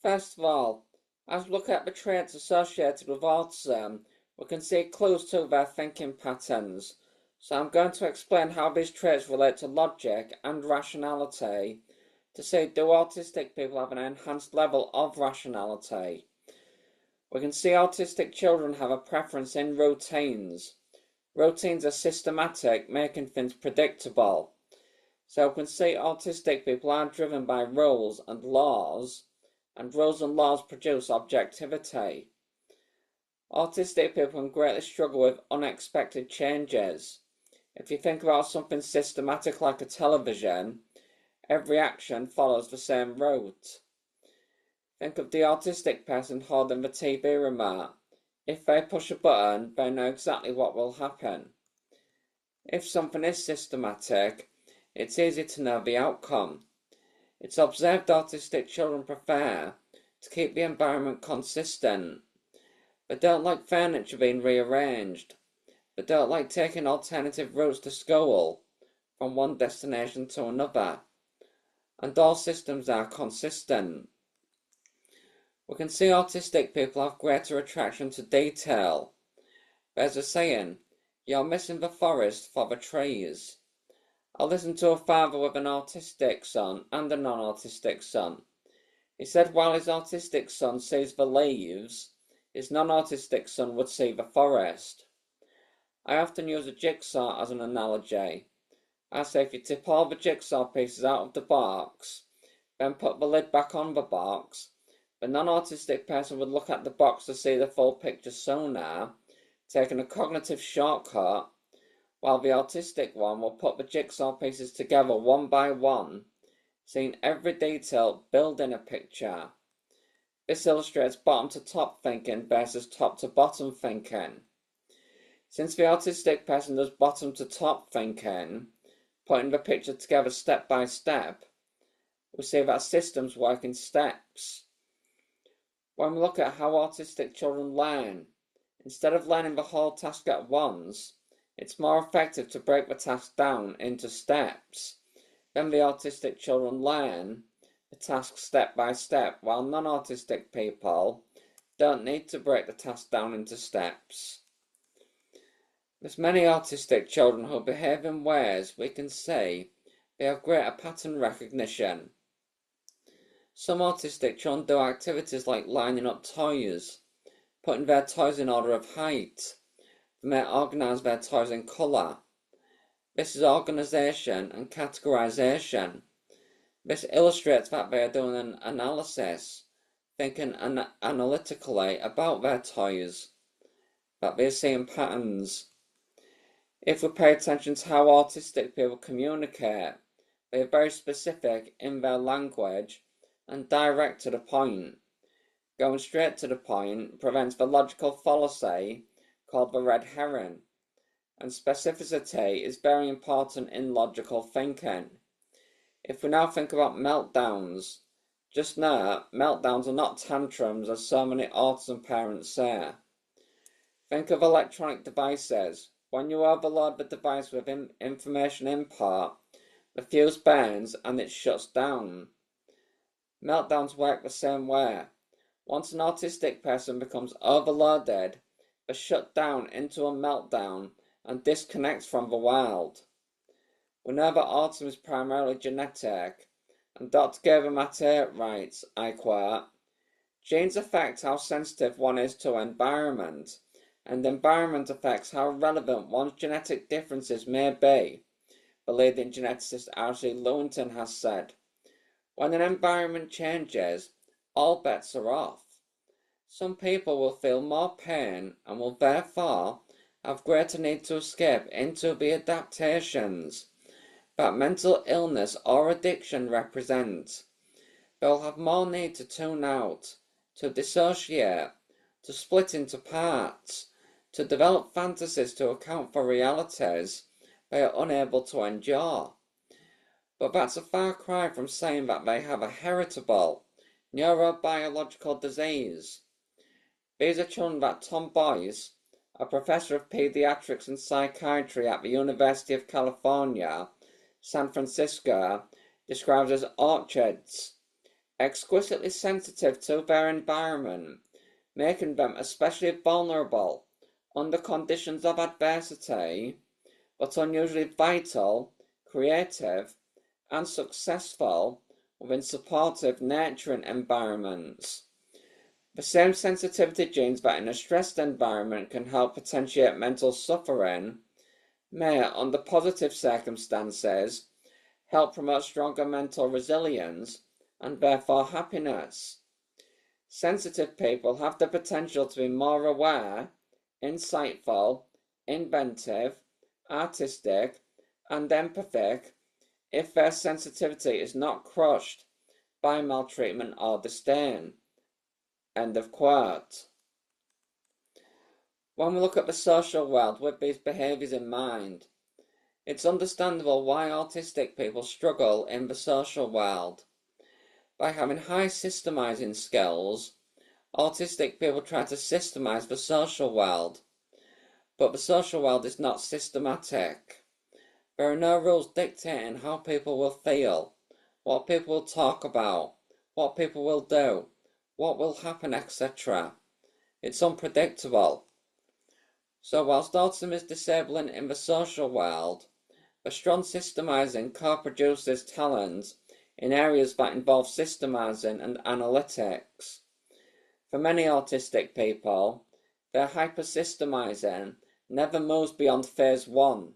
First of all, as we look at the traits associated with autism, we can see clues to their thinking patterns. So I'm going to explain how these traits relate to logic and rationality to see, do autistic people have an enhanced level of rationality? We can see autistic children have a preference in routines. Routines are systematic, making things predictable. So we can see autistic people are driven by rules and laws, and rules and laws produce objectivity. Autistic people can greatly struggle with unexpected changes. If you think about something systematic like a television, every action follows the same route. Think of the autistic person holding the TV remote. If they push a button, they know exactly what will happen. If something is systematic, it's easy to know the outcome. It's observed autistic children prefer to keep the environment consistent. They don't like furniture being rearranged. They don't like taking alternative routes to school from one destination to another. And all systems are consistent. We can see autistic people have greater attraction to detail. There's a saying, you're missing the forest for the trees. I listened to a father with an autistic son and a non-autistic son. He said while his autistic son sees the leaves, his non-autistic son would see the forest. I often use a jigsaw as an analogy. I say if you tip all the jigsaw pieces out of the box, then put the lid back on the box, the non-autistic person would look at the box to see the full picture sooner, taking a cognitive shortcut, while the autistic one will put the jigsaw pieces together one by one, seeing every detail building a picture. This illustrates bottom to top thinking versus top to bottom thinking. Since the autistic person does bottom to top thinking, putting the picture together step by step, we see that systems work in steps. When we look at how autistic children learn, instead of learning the whole task at once, it's more effective to break the task down into steps. Then the autistic children learn the task step by step, while non-autistic people don't need to break the task down into steps. There's many autistic children who behave in ways we can see they have greater pattern recognition. Some autistic children do activities like lining up toys, putting their toys in order of height. They may organise their toys in colour. This is organisation and categorisation. This illustrates that they are doing an analysis, thinking analytically about their toys, that they are seeing patterns. If we pay attention to how autistic people communicate, they are very specific in their language and direct to the point. Going straight to the point prevents the logical fallacy called the red herring, and specificity is very important in logical thinking. If we now think about meltdowns, just note, meltdowns are not tantrums as so many autism parents say. Think of electronic devices. When you overload the device with information input, the fuse burns and it shuts down. Meltdowns work the same way. Once an autistic person becomes overloaded, they shut down into a meltdown and disconnect from the world. We know that autism is primarily genetic, and Dr. Gabor Mate writes, I quote, genes affect how sensitive one is to environment, and environment affects how relevant one's genetic differences may be, the leading geneticist R.C. Lewington has said. When an environment changes, all bets are off. Some people will feel more pain and will therefore have greater need to escape into the adaptations that mental illness or addiction represent. They will have more need to tune out, to dissociate, to split into parts, to develop fantasies to account for realities they are unable to endure. But that's a far cry from saying that they have a heritable neurobiological disease. These are children that Tom Boyce, a professor of pediatrics and psychiatry at the University of California, San Francisco, describes as orchids. exquisitely sensitive to their environment, making them especially vulnerable under conditions of adversity, but unusually vital, creative, and successful within supportive, nurturing environments. The same sensitivity genes that in a stressed environment can help potentiate mental suffering may, under positive circumstances, help promote stronger mental resilience and therefore happiness. Sensitive people have the potential to be more aware, insightful, inventive, artistic, and empathic if their sensitivity is not crushed by maltreatment or disdain. End of quote. When we look at the social world with these behaviours in mind, it's understandable why autistic people struggle in the social world. By having high systemising skills, autistic people try to systemise the social world, but the social world is not systematic. There are no rules dictating how people will feel, what people will talk about, what people will do, what will happen, etc. It's unpredictable. So whilst autism is disabling in the social world, the strong systemising co-produces talent in areas that involve systemising and analytics. For many autistic people, their hypersystemising never moves beyond phase 1,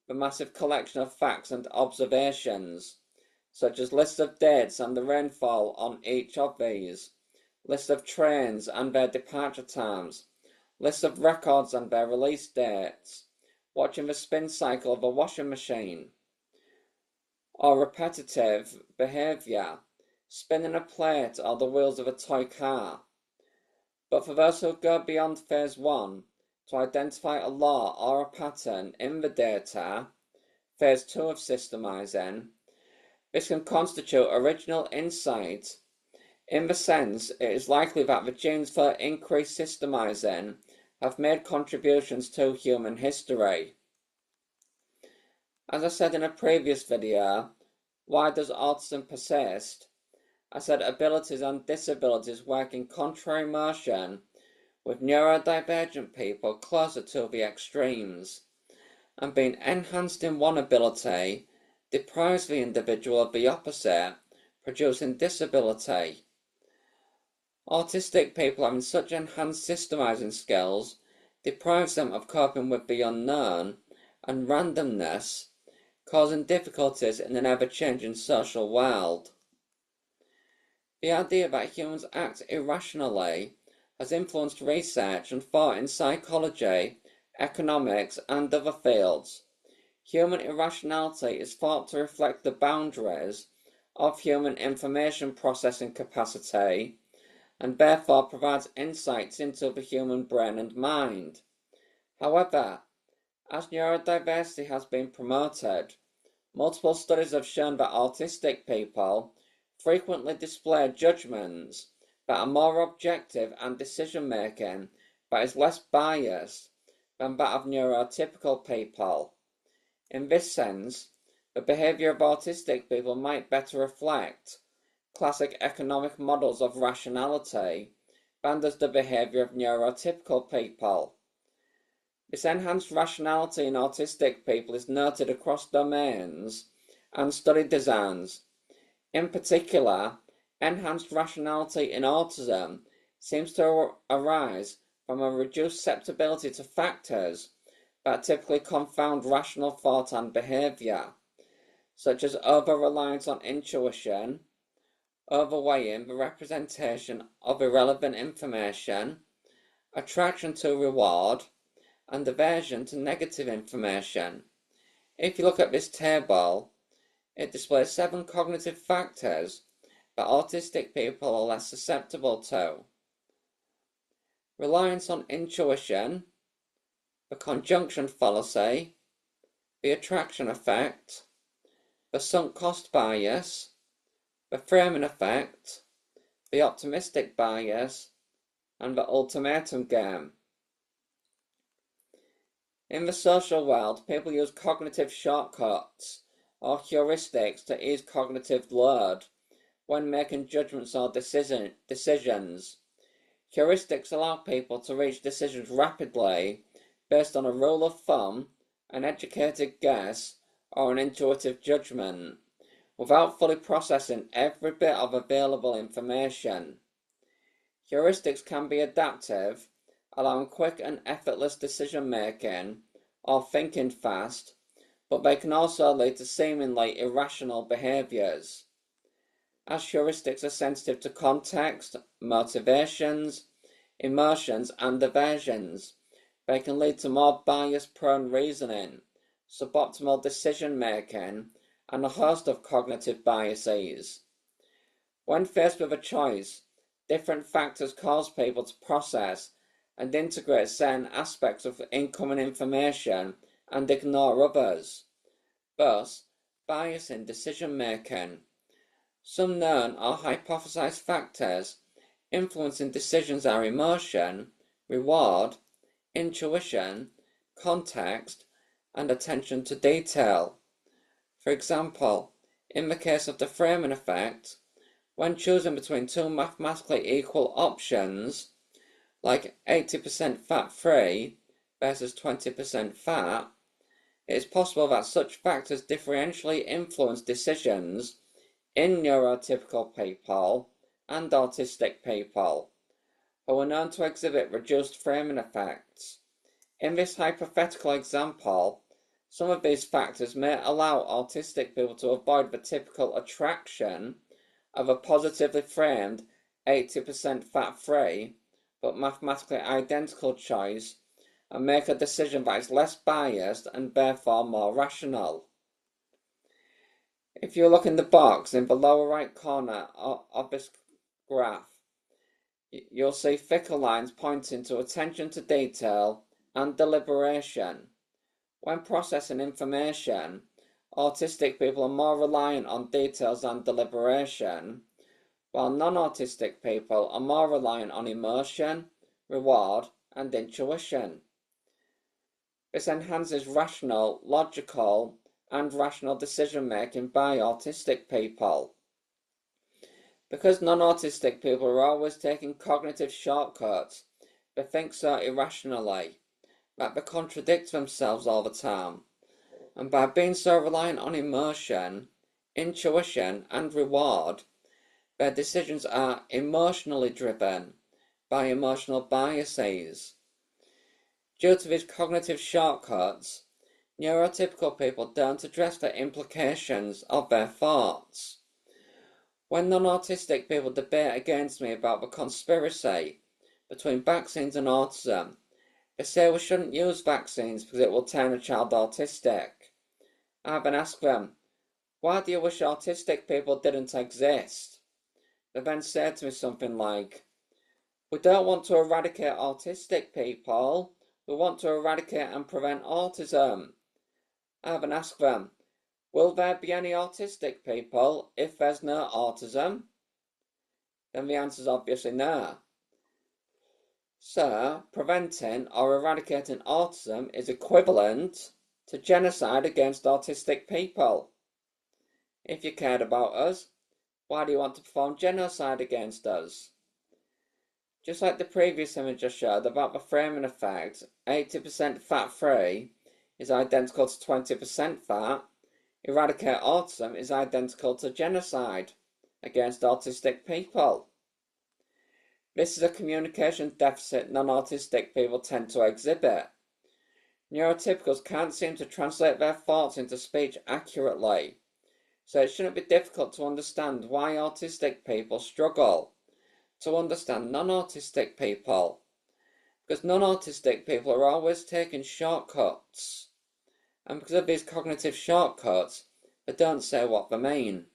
the massive collection of facts and observations, such as lists of dates and the rainfall on each of these, lists of trains and their departure times, lists of records and their release dates, watching the spin cycle of a washing machine, or repetitive behaviour, spinning a plate or the wheels of a toy car. But for those who go beyond phase 1 to identify a law or a pattern in the data, phase 2 of systemising, this can constitute original insight in the sense it is likely that the genes for increased systemising have made contributions to human history. As I said in a previous video, why does autism persist? I said abilities and disabilities work in contrary motion, with neurodivergent people closer to the extremes, and being enhanced in one ability deprives the individual of the opposite, producing disability. Autistic people having such enhanced systemising skills deprives them of coping with the unknown and randomness, causing difficulties in an ever-changing social world. The idea that humans act irrationally has influenced research and thought in psychology, economics, and other fields. Human irrationality is thought to reflect the boundaries of human information processing capacity, and therefore provides insights into the human brain and mind. However, as neurodiversity has been promoted, multiple studies have shown that autistic people frequently display judgments that are more objective and decision-making that is less biased than that of neurotypical people. In this sense, the behaviour of autistic people might better reflect classic economic models of rationality than does the behaviour of neurotypical people. This enhanced rationality in autistic people is noted across domains and study designs. In particular, enhanced rationality in autism seems to arise from a reduced susceptibility to factors that typically confound rational thought and behaviour, such as over-reliance on intuition, overweighing the representation of irrelevant information, attraction to reward, and aversion to negative information. If you look at this table, it displays 7 cognitive factors that autistic people are less susceptible to. Reliance on intuition, the conjunction fallacy, the attraction effect, the sunk cost bias, the framing effect, the optimistic bias, and the ultimatum game. In the social world, people use cognitive shortcuts or heuristics to ease cognitive load when making judgments or decisions. Heuristics allow people to reach decisions rapidly based on a rule of thumb, an educated guess, or an intuitive judgment, without fully processing every bit of available information. Heuristics can be adaptive, allowing quick and effortless decision-making or thinking fast, but they can also lead to seemingly irrational behaviors. As heuristics are sensitive to context, motivations, emotions, and aversions, they can lead to more bias-prone reasoning, suboptimal decision-making, and a host of cognitive biases. When faced with a choice, different factors cause people to process and integrate certain aspects of incoming information and ignore others, thus biasing decision-making. Some known or hypothesized factors influencing decisions are emotion, reward, intuition, context, and attention to detail. For example, in the case of the framing effect, when choosing between two mathematically equal options, like 80% fat-free versus 20% fat, it is possible that such factors differentially influence decisions in neurotypical people and autistic people, who are known to exhibit reduced framing effects. In this hypothetical example, some of these factors may allow autistic people to avoid the typical attraction of a positively framed 80% fat-free but mathematically identical choice and make a decision that is less biased and therefore more rational. If you look in the box in the lower right corner of this graph, you'll see thicker lines pointing to attention to detail and deliberation. When processing information, autistic people are more reliant on details and deliberation, while non-autistic people are more reliant on emotion, reward, and intuition. This enhances rational, logical, and rational decision-making by autistic people. Because non-autistic people are always taking cognitive shortcuts, they think so irrationally that they contradict themselves all the time, and by being so reliant on emotion, intuition, and reward, their decisions are emotionally driven by emotional biases. Due to these cognitive shortcuts, neurotypical people don't address the implications of their thoughts. When non-autistic people debate against me about the conspiracy between vaccines and autism, they say we shouldn't use vaccines because it will turn a child autistic. I then ask them, why do you wish autistic people didn't exist? They then say to me something like, we don't want to eradicate autistic people, we want to eradicate and prevent autism. I then ask them, will there be any autistic people if there's no autism? Then the answer is obviously no. So, preventing or eradicating autism is equivalent to genocide against autistic people. If you cared about us, why do you want to perform genocide against us? Just like the previous image I showed about the framing effect, 80% fat-free is identical to 20% fat, eradicate autism is identical to genocide against autistic people. This is a communication deficit non-autistic people tend to exhibit. Neurotypicals can't seem to translate their thoughts into speech accurately, so it shouldn't be difficult to understand why autistic people struggle to understand non-autistic people, because non-autistic people are always taking shortcuts, and because of these cognitive shortcuts, they don't say what they mean.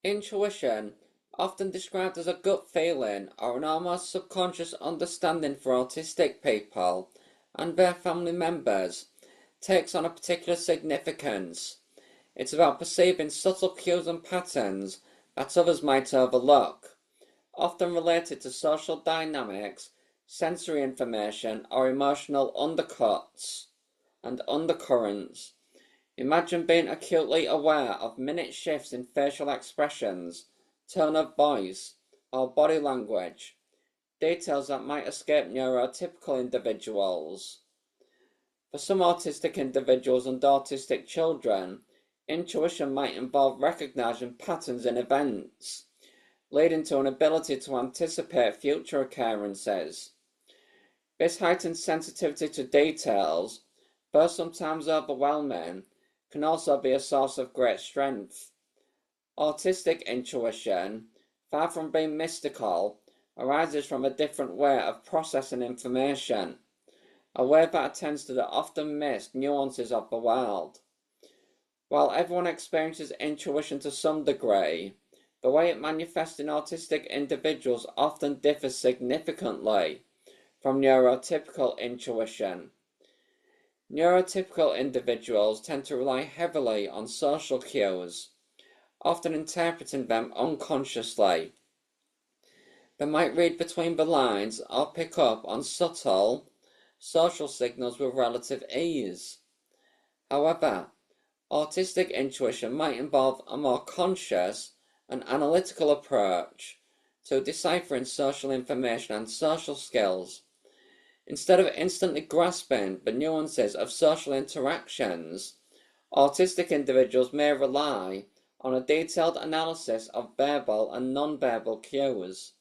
Intuition, often described as a gut feeling or an almost subconscious understanding for autistic people and their family members, takes on a particular significance. It's about perceiving subtle cues and patterns that others might overlook, often related to social dynamics sensory information, or emotional undercuts and undercurrents. Imagine being acutely aware of minute shifts in facial expressions, tone of voice, or body language, details that might escape neurotypical individuals. For some autistic individuals and autistic children, intuition might involve recognizing patterns in events, leading to an ability to anticipate future occurrences. This heightened sensitivity to details, though sometimes overwhelming, can also be a source of great strength. Autistic intuition, far from being mystical, arises from a different way of processing information, a way that attends to the often missed nuances of the world. While everyone experiences intuition to some degree, the way it manifests in autistic individuals often differs significantly from neurotypical intuition. Neurotypical individuals tend to rely heavily on social cues, often interpreting them unconsciously. They might read between the lines or pick up on subtle social signals with relative ease. However, autistic intuition might involve a more conscious and analytical approach to deciphering social information and social skills. Instead of instantly grasping the nuances of social interactions, autistic individuals may rely on a detailed analysis of verbal and non-verbal cues,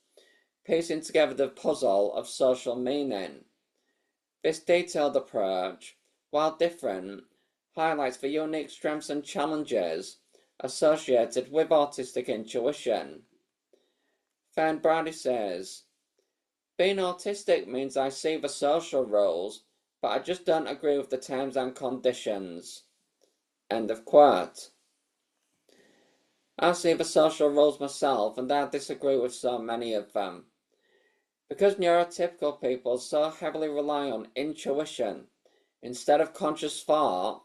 piecing together the puzzle of social meaning. This detailed approach, while different, highlights the unique strengths and challenges associated with autistic intuition. Fern Brady says, being autistic means I see the social rules, but I just don't agree with the terms and conditions. End of quote. I see the social rules myself, and I disagree with so many of them. Because neurotypical people so heavily rely on intuition instead of conscious thought,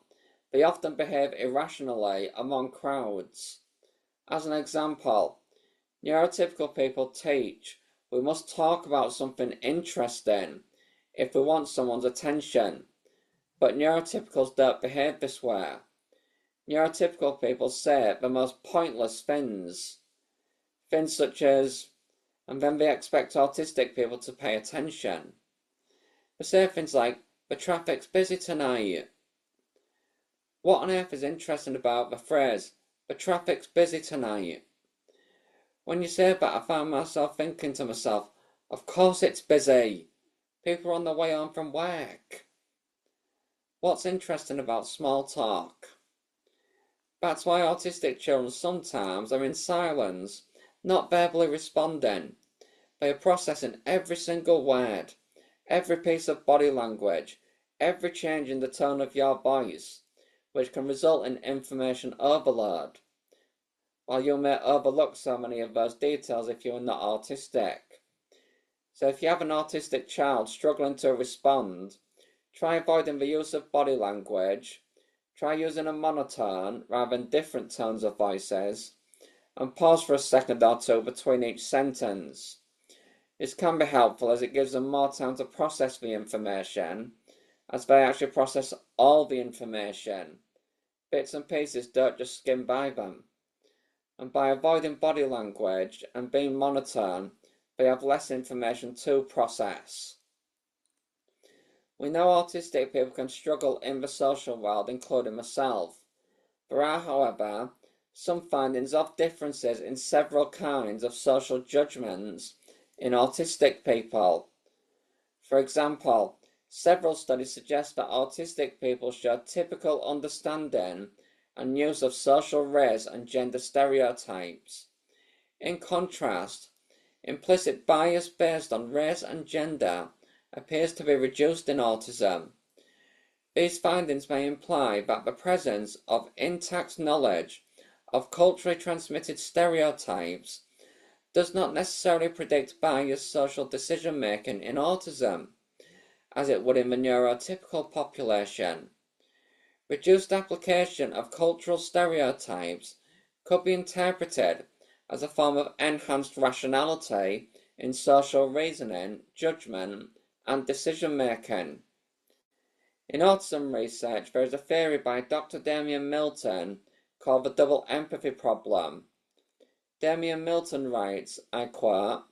they often behave irrationally among crowds. As an example, neurotypical people teach we must talk about something interesting if we want someone's attention, but neurotypicals don't behave this way. Neurotypical people say the most pointless things such as, and then they expect autistic people to pay attention. They say things like, the traffic's busy tonight. What on earth is interesting about the phrase, the traffic's busy tonight? When you say that, I find myself thinking to myself, of course it's busy. People are on their way home from work. What's interesting about small talk? That's why autistic children sometimes are in silence, not verbally responding. They are processing every single word, every piece of body language, every change in the tone of your voice, which can result in information overload. While you may overlook so many of those details if you are not autistic. So if you have an autistic child struggling to respond, try avoiding the use of body language, try using a monotone rather than different tones of voices, and pause for a second or two between each sentence. This can be helpful as it gives them more time to process the information, as they actually process all the information. Bits and pieces don't just skim by them. And by avoiding body language and being monotone, they have less information to process. We know autistic people can struggle in the social world, including myself. There are, however, some findings of differences in several kinds of social judgments in autistic people. For example, several studies suggest that autistic people show typical understanding and use of social race and gender stereotypes. In contrast, implicit bias based on race and gender appears to be reduced in autism. These findings may imply that the presence of intact knowledge of culturally transmitted stereotypes does not necessarily predict biased social decision-making in autism, as it would in the neurotypical population. Reduced application of cultural stereotypes could be interpreted as a form of enhanced rationality in social reasoning, judgment, and decision making. In autism research, there is a theory by Dr. Damian Milton called the double empathy problem. Damian Milton writes, I quote,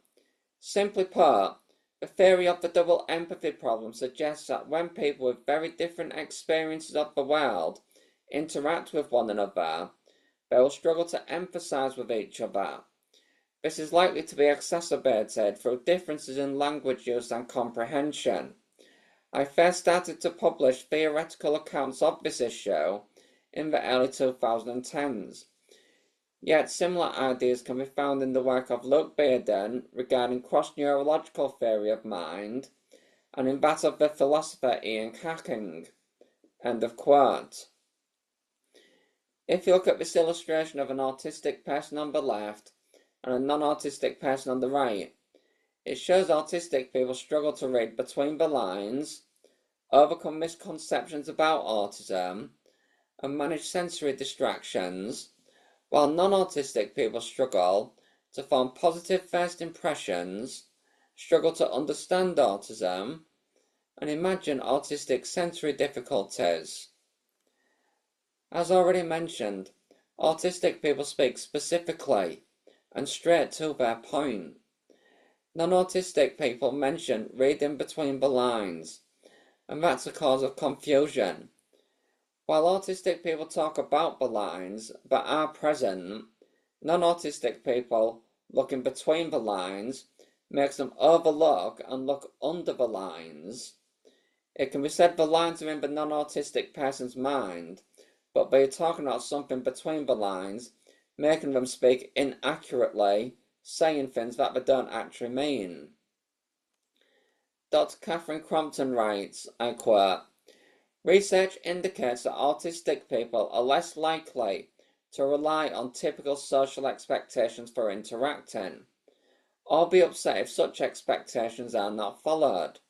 "Simply put, the theory of the double empathy problem suggests that when people with very different experiences of the world interact with one another, they will struggle to empathize with each other. This is likely to be exacerbated through differences in language use and comprehension. I first started to publish theoretical accounts of this issue in the early 2010s. Yet similar ideas can be found in the work of Luke Bearden regarding cross-neurological theory of mind, and in that of the philosopher Ian Hacking." End of quote. If you look at this illustration of an autistic person on the left and a non-autistic person on the right, it shows autistic people struggle to read between the lines, overcome misconceptions about autism, and manage sensory distractions, while non-autistic people struggle to form positive first impressions, struggle to understand autism, and imagine autistic sensory difficulties. As already mentioned, autistic people speak specifically and straight to their point. Non-autistic people mention reading between the lines, and that's a cause of confusion. While autistic people talk about the lines that are present, non-autistic people looking between the lines makes them overlook and look under the lines. It can be said the lines are in the non-autistic person's mind, but they are talking about something between the lines, making them speak inaccurately, saying things that they don't actually mean. Dr. Catherine Crompton writes, I quote, "Research indicates that autistic people are less likely to rely on typical social expectations for interacting, or be upset if such expectations are not followed.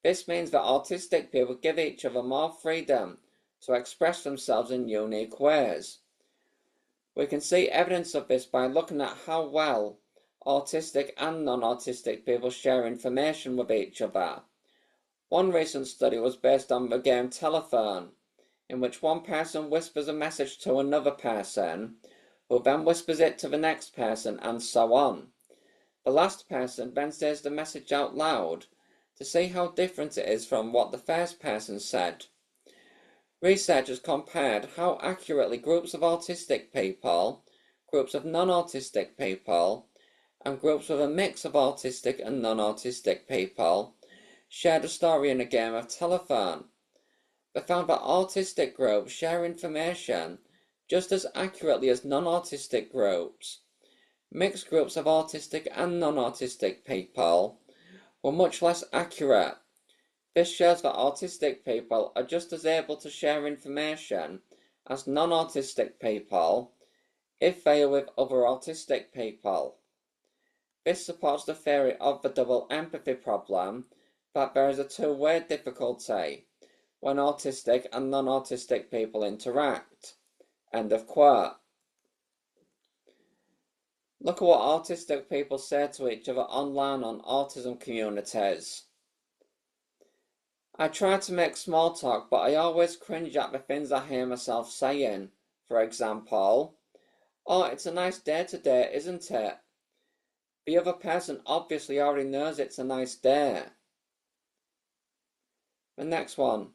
This means that autistic people give each other more freedom to express themselves in unique ways. We can see evidence of this by looking at how well autistic and non-autistic people share information with each other. One recent study was based on the game telephone, in which one person whispers a message to another person, who then whispers it to the next person, and so on. The last person then says the message out loud to see how different it is from what the first person said. Researchers compared how accurately groups of autistic people, groups of non-autistic people, and groups with a mix of autistic and non-autistic people shared a story in a game of telephone. They found that autistic groups share information just as accurately as non-autistic groups. Mixed groups of autistic and non-autistic people were much less accurate. This shows that autistic people are just as able to share information as non-autistic people if they are with other autistic people. This supports the theory of the double empathy problem, that there is a two-way difficulty when autistic and non-autistic people interact. End of quote. Look at what autistic people say to each other online on autism communities. "I try to make small talk, but I always cringe at the things I hear myself saying. For example, 'Oh, it's a nice day today, isn't it?' The other person obviously already knows it's a nice day." The next one.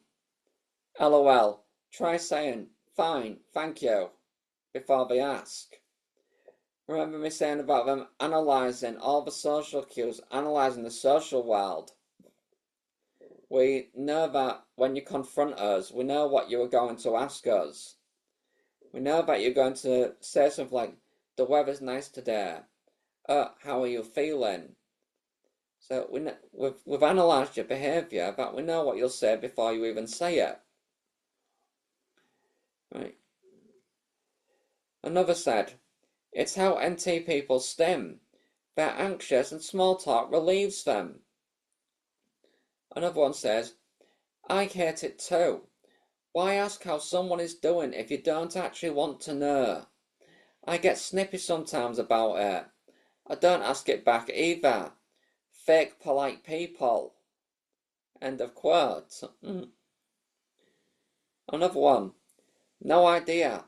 "LOL, try saying, 'Fine, thank you,' before they ask." Remember me saying about them analysing all the social cues, analysing the social world. We know that when you confront us, we know what you are going to ask us. We know that you're going to say something like, "The weather's nice today. How are you feeling?" So we've analysed your behaviour, but we know what you'll say before you even say it. Right. Another said, "It's how NT people stim. They're anxious and small talk relieves them." Another one says, "I hate it too. Why ask how someone is doing if you don't actually want to know? I get snippy sometimes about it. I don't ask it back either. fake polite people. End of quote. Another one. No idea.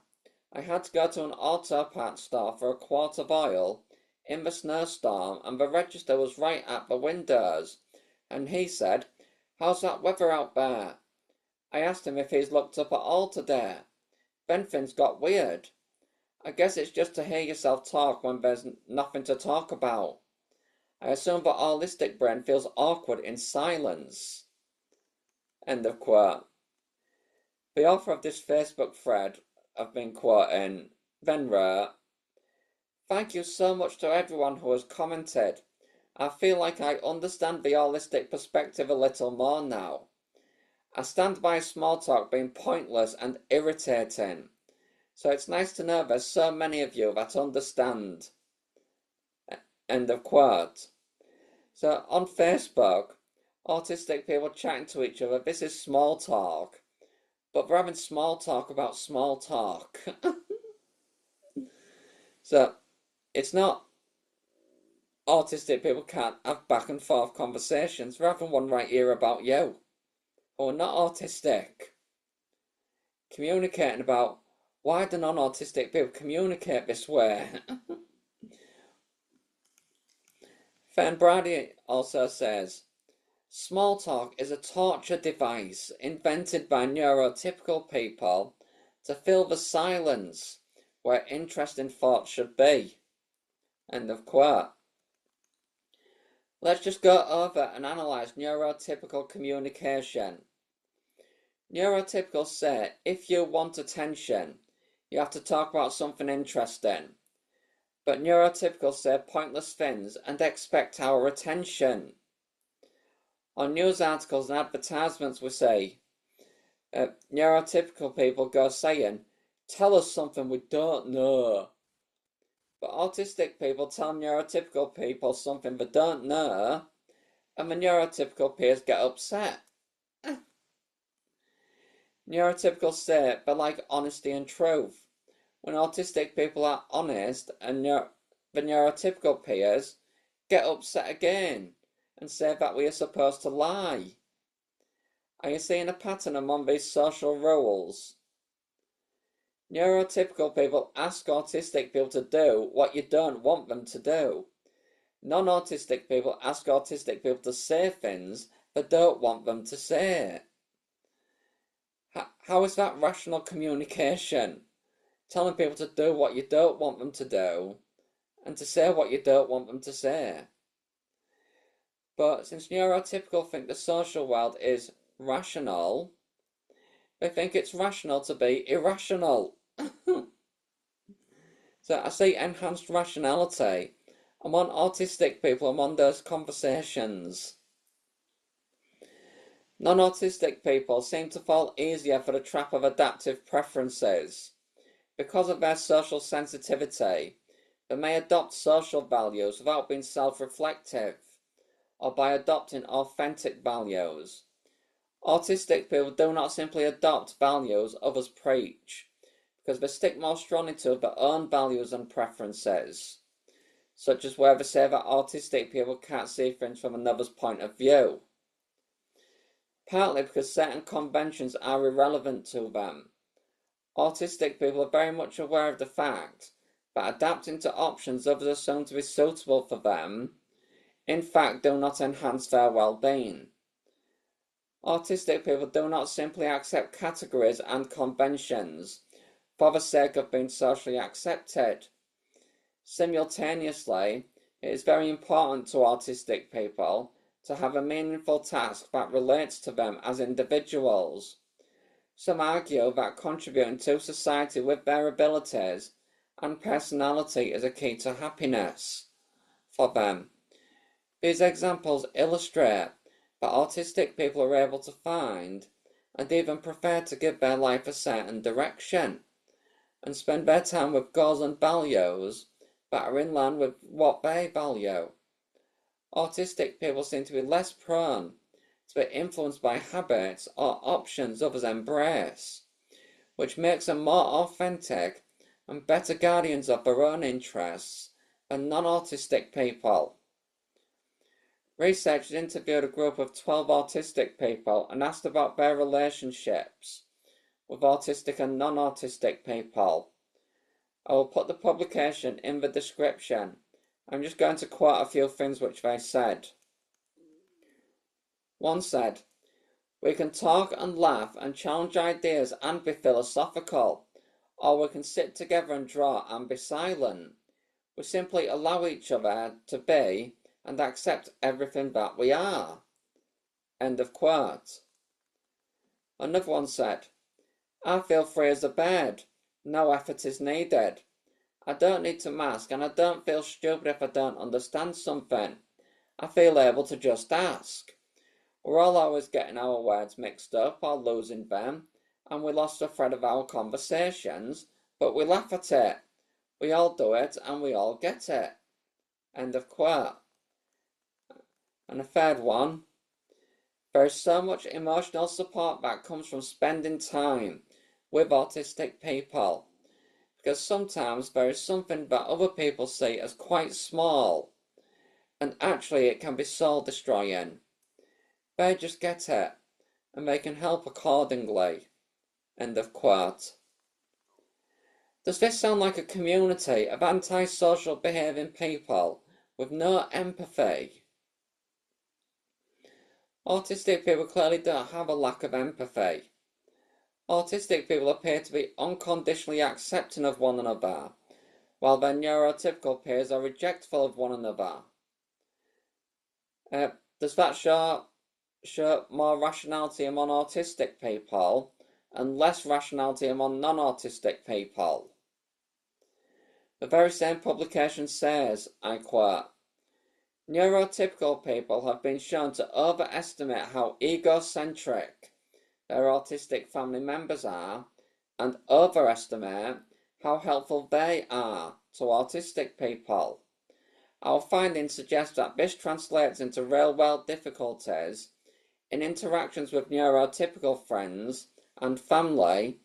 I had to go to an auto parts store for a quart of oil in the snowstorm, and the register was right at the windows. And he said, "How's that weather out there?" I asked him if he's looked up at all today. Then things got weird. I guess it's just to hear yourself talk when there's nothing to talk about. I assume the autistic brain feels awkward in silence. End of quote. The author of this Facebook thread I've been quoting then wrote, "Thank you so much to everyone who has commented. I feel like I understand the autistic perspective a little more now. I stand by small talk being pointless and irritating. So it's nice to know there's so many of you that understand." End of quote. So on Facebook, autistic people chatting to each other, this is small talk. But we're having small talk about small talk. So it's not autistic people can't have back and forth conversations. We're having one right here about you, who are not autistic. Communicating about why do non-autistic people communicate this way? Fern Brady also says, small talk is a torture device invented by neurotypical people to fill the silence where interesting thoughts should be. End of quote. Let's just go over and analyse neurotypical communication. Neurotypicals say if you want attention, you have to talk about something interesting. But neurotypicals say pointless things and expect our attention. On news articles and advertisements we say, neurotypical people go saying, "Tell us something we don't know." But autistic people tell neurotypical people something they don't know, and the neurotypical peers get upset. Neurotypicals say they like honesty and truth. When autistic people are honest, and the neurotypical peers get upset again and say that we are supposed to lie. Are you seeing a pattern among these social rules? Neurotypical people ask autistic people to do what you don't want them to do. Non-autistic people ask autistic people to say things they don't want them to say. How is that rational communication? Telling people to do what you don't want them to do and to say what you don't want them to say. But since neurotypical think the social world is rational, they think it's rational to be irrational. So I see enhanced rationality among autistic people among those conversations. Non-autistic people seem to fall easier for the trap of adaptive preferences. Because of their social sensitivity, they may adopt social values without being self-reflective, or by adopting authentic values. Autistic people do not simply adopt values others preach, because they stick more strongly to their own values and preferences, such as where they say that autistic people can't see things from another's point of view. Partly because certain conventions are irrelevant to them. Autistic people are very much aware of the fact that adapting to options others assume to be suitable for them, in fact, do not enhance their well-being. Autistic people do not simply accept categories and conventions for the sake of being socially accepted. Simultaneously, it is very important to autistic people to have a meaningful task that relates to them as individuals. Some argue that contributing to society with their abilities and personality is a key to happiness for them. These examples illustrate that autistic people are able to find and even prefer to give their life a certain direction and spend their time with goals and values that are in line with what they value. Autistic people seem to be less prone to be influenced by habits or options others embrace, which makes them more authentic and better guardians of their own interests than non-autistic people. Researchers interviewed a group of 12 autistic people and asked about their relationships with autistic and non-autistic people. I will put the publication in the description. I'm just going to quote a few things which they said. One said, "We can talk and laugh and challenge ideas and be philosophical, or we can sit together and draw and be silent. We simply allow each other to be and accept everything that we are." End of quote. Another one said, "I feel free as a bird. No effort is needed. I don't need to mask and I don't feel stupid if I don't understand something. I feel able to just ask. We're all always getting our words mixed up or losing them, and we lost the thread of our conversations, but we laugh at it. We all do it and we all get it." End of quote. And a third one, "There is so much emotional support that comes from spending time with autistic people, because sometimes there is something that other people see as quite small, and actually it can be soul destroying. They just get it, and they can help accordingly." End of quote. Does this sound like a community of antisocial behaving people with no empathy? Autistic people clearly don't have a lack of empathy. Autistic people appear to be unconditionally accepting of one another, while their neurotypical peers are rejectful of one another. Does that show more rationality among autistic people and less rationality among non-autistic people? The very same publication says, I quote, "Neurotypical people have been shown to overestimate how egocentric their autistic family members are and overestimate how helpful they are to autistic people. Our findings suggest that this translates into real-world difficulties in interactions with neurotypical friends and family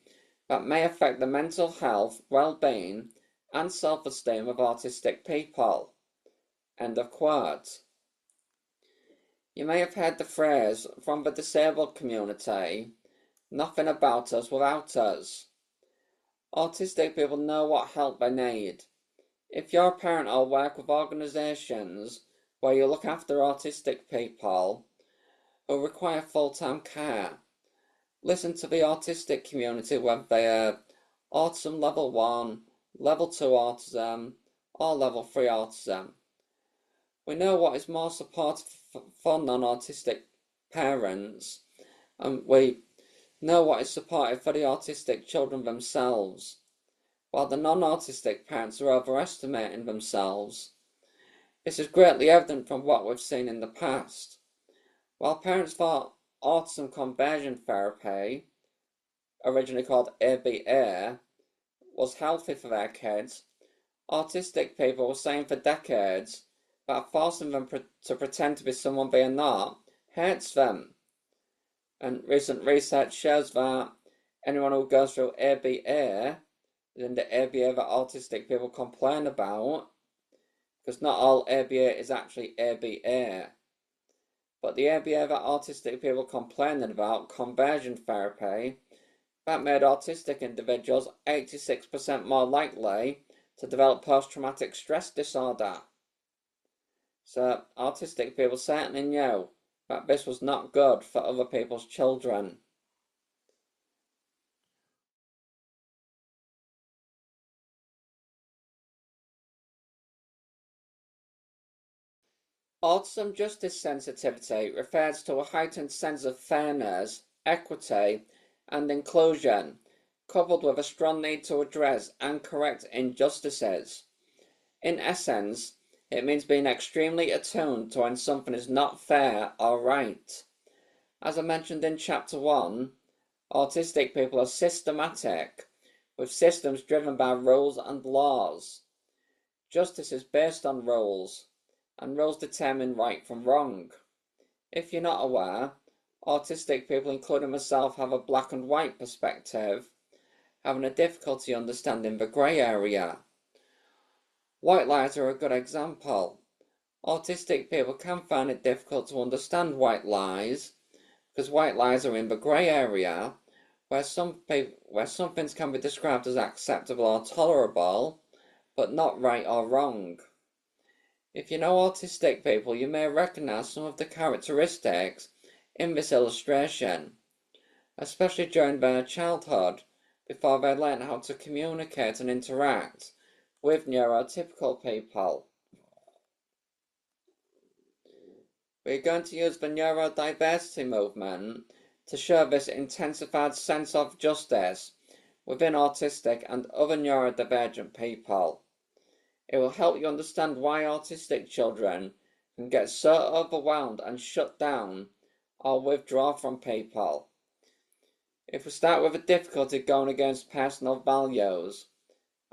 that may affect the mental health, well-being, and self-esteem of autistic people." End of quote. You may have heard the phrase from the disabled community, "Nothing about us without us." Autistic people know what help they need. If you're a parent or work with organisations where you look after autistic people who require full-time care, listen to the autistic community whether they are autism level 1, level 2 autism, or level 3 autism. We know what is more supportive for non-autistic parents, and we know what is supportive for the autistic children themselves, while the non-autistic parents are overestimating themselves. This is greatly evident from what we've seen in the past. While parents thought autism conversion therapy, originally called ABA, was healthy for their kids, autistic people were saying for decades that forcing them to pretend to be someone they are not hurts them. And recent research shows that anyone who goes through ABA, in the ABA that autistic people complain about, because not all ABA is actually ABA, but the ABA that autistic people complaining about, conversion therapy, that made autistic individuals 86% more likely to develop post-traumatic stress disorder. So autistic people certainly knew that this was not good for other people's children. Autism Justice Sensitivity refers to a heightened sense of fairness, equity, and inclusion, coupled with a strong need to address and correct injustices. In essence, it means being extremely attuned to when something is not fair or right. As I mentioned in Chapter 1, autistic people are systematic, with systems driven by rules and laws. Justice is based on rules, and rules determine right from wrong. If you're not aware, autistic people, including myself, have a black and white perspective, having a difficulty understanding the grey area. White lies are a good example. Autistic people can find it difficult to understand white lies, because white lies are in the grey area, where some things can be described as acceptable or tolerable, but not right or wrong. If you know autistic people, you may recognize some of the characteristics in this illustration, especially during their childhood, before they learn how to communicate and interact with neurotypical people. We're going to use the neurodiversity movement to show this intensified sense of justice within autistic and other neurodivergent people. It will help you understand why autistic children can get so overwhelmed and shut down or withdraw from people. If we start with a difficulty going against personal values,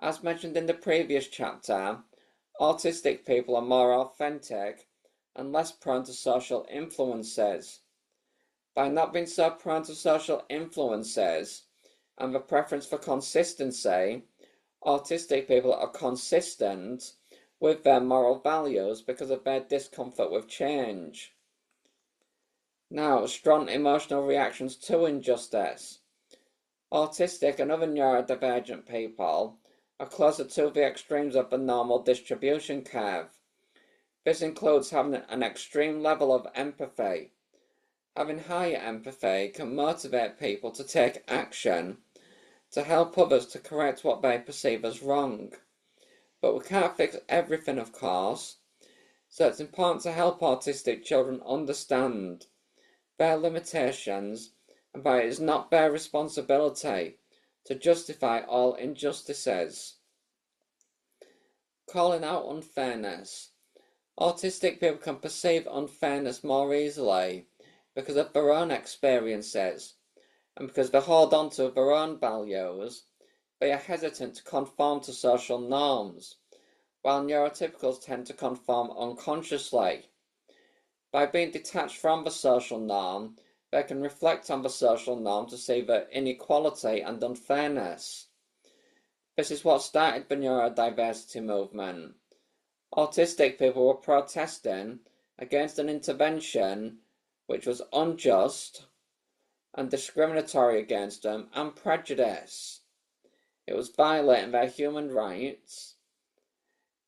as mentioned in the previous chapter, autistic people are more authentic and less prone to social influences. By not being so prone to social influences and the preference for consistency, autistic people are consistent with their moral values because of their discomfort with change. Now, strong emotional reactions to injustice. Autistic and other neurodivergent people are closer to the extremes of the normal distribution curve. This includes having an extreme level of empathy. Having higher empathy can motivate people to take action to help others to correct what they perceive as wrong. But we can't fix everything, of course, so it's important to help autistic children understand their limitations and that it is not their responsibility to justify all injustices. Calling out unfairness. Autistic people can perceive unfairness more easily because of their own experiences, and because they hold on to their own values, they are hesitant to conform to social norms, while neurotypicals tend to conform unconsciously. By being detached from the social norm, they can reflect on the social norm to see the inequality and unfairness. This is what started the neurodiversity movement. Autistic people were protesting against an intervention which was unjust and discriminatory against them and prejudice. It was violating their human rights.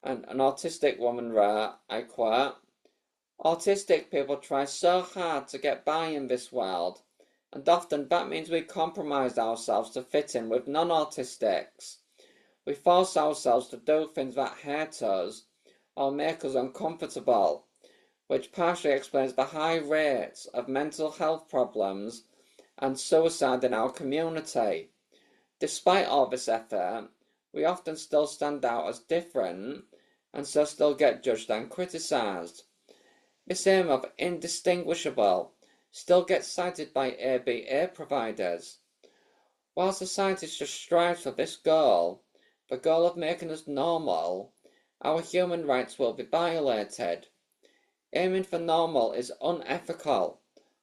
And an autistic woman wrote, I quote, "Autistic people try so hard to get by in this world, and often that means we compromise ourselves to fit in with non-autistics. We force ourselves to do things that hurt us or make us uncomfortable, which partially explains the high rates of mental health problems and suicide in our community. Despite all this effort, we often still stand out as different and so still get judged and criticised. This aim of indistinguishable still gets cited by ABA providers. While society should strive for this goal, the goal of making us normal, our human rights will be violated. Aiming for normal is unethical,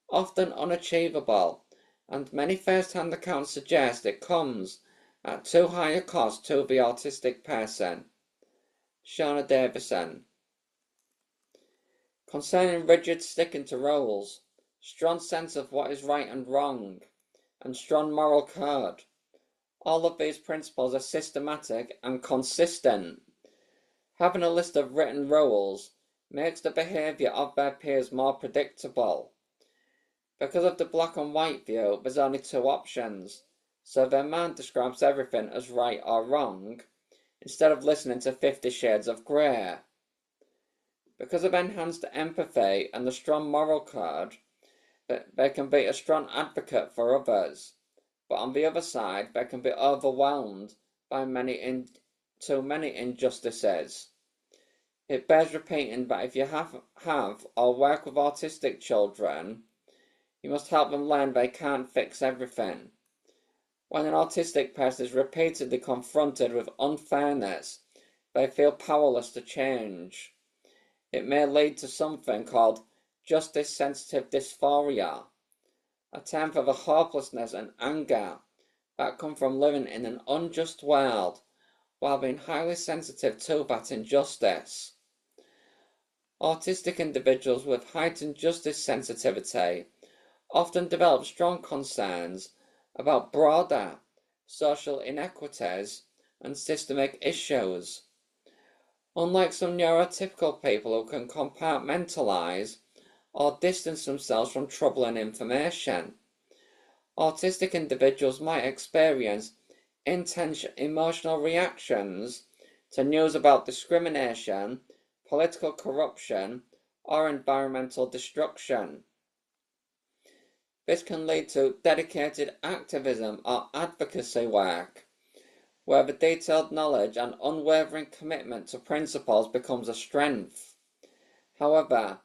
often unachievable, and many first-hand accounts suggest it comes at too high a cost to the autistic person." Shauna Davison. Concerning rigid sticking to roles, strong sense of what is right and wrong, and strong moral code. All of these principles are systematic and consistent. Having a list of written rules makes the behavior of their peers more predictable. Because of the black and white view, there's only two options, so their mind describes everything as right or wrong, instead of listening to 50 shades of grey. Because of enhanced empathy and the strong moral code, they can be a strong advocate for others, but on the other side, they can be overwhelmed by too many injustices. It bears repeating that if you have or work with autistic children, you must help them learn they can't fix everything. When an autistic person is repeatedly confronted with unfairness, they feel powerless to change. It may lead to something called justice sensitive dysphoria, a term for the hopelessness and anger that come from living in an unjust world while being highly sensitive to that injustice. Autistic individuals with heightened justice sensitivity often develop strong concerns about broader social inequities and systemic issues. Unlike some neurotypical people who can compartmentalize or distance themselves from troubling information, autistic individuals might experience intense emotional reactions to news about discrimination, political corruption, or environmental destruction. This can lead to dedicated activism or advocacy work, where the detailed knowledge and unwavering commitment to principles becomes a strength. However,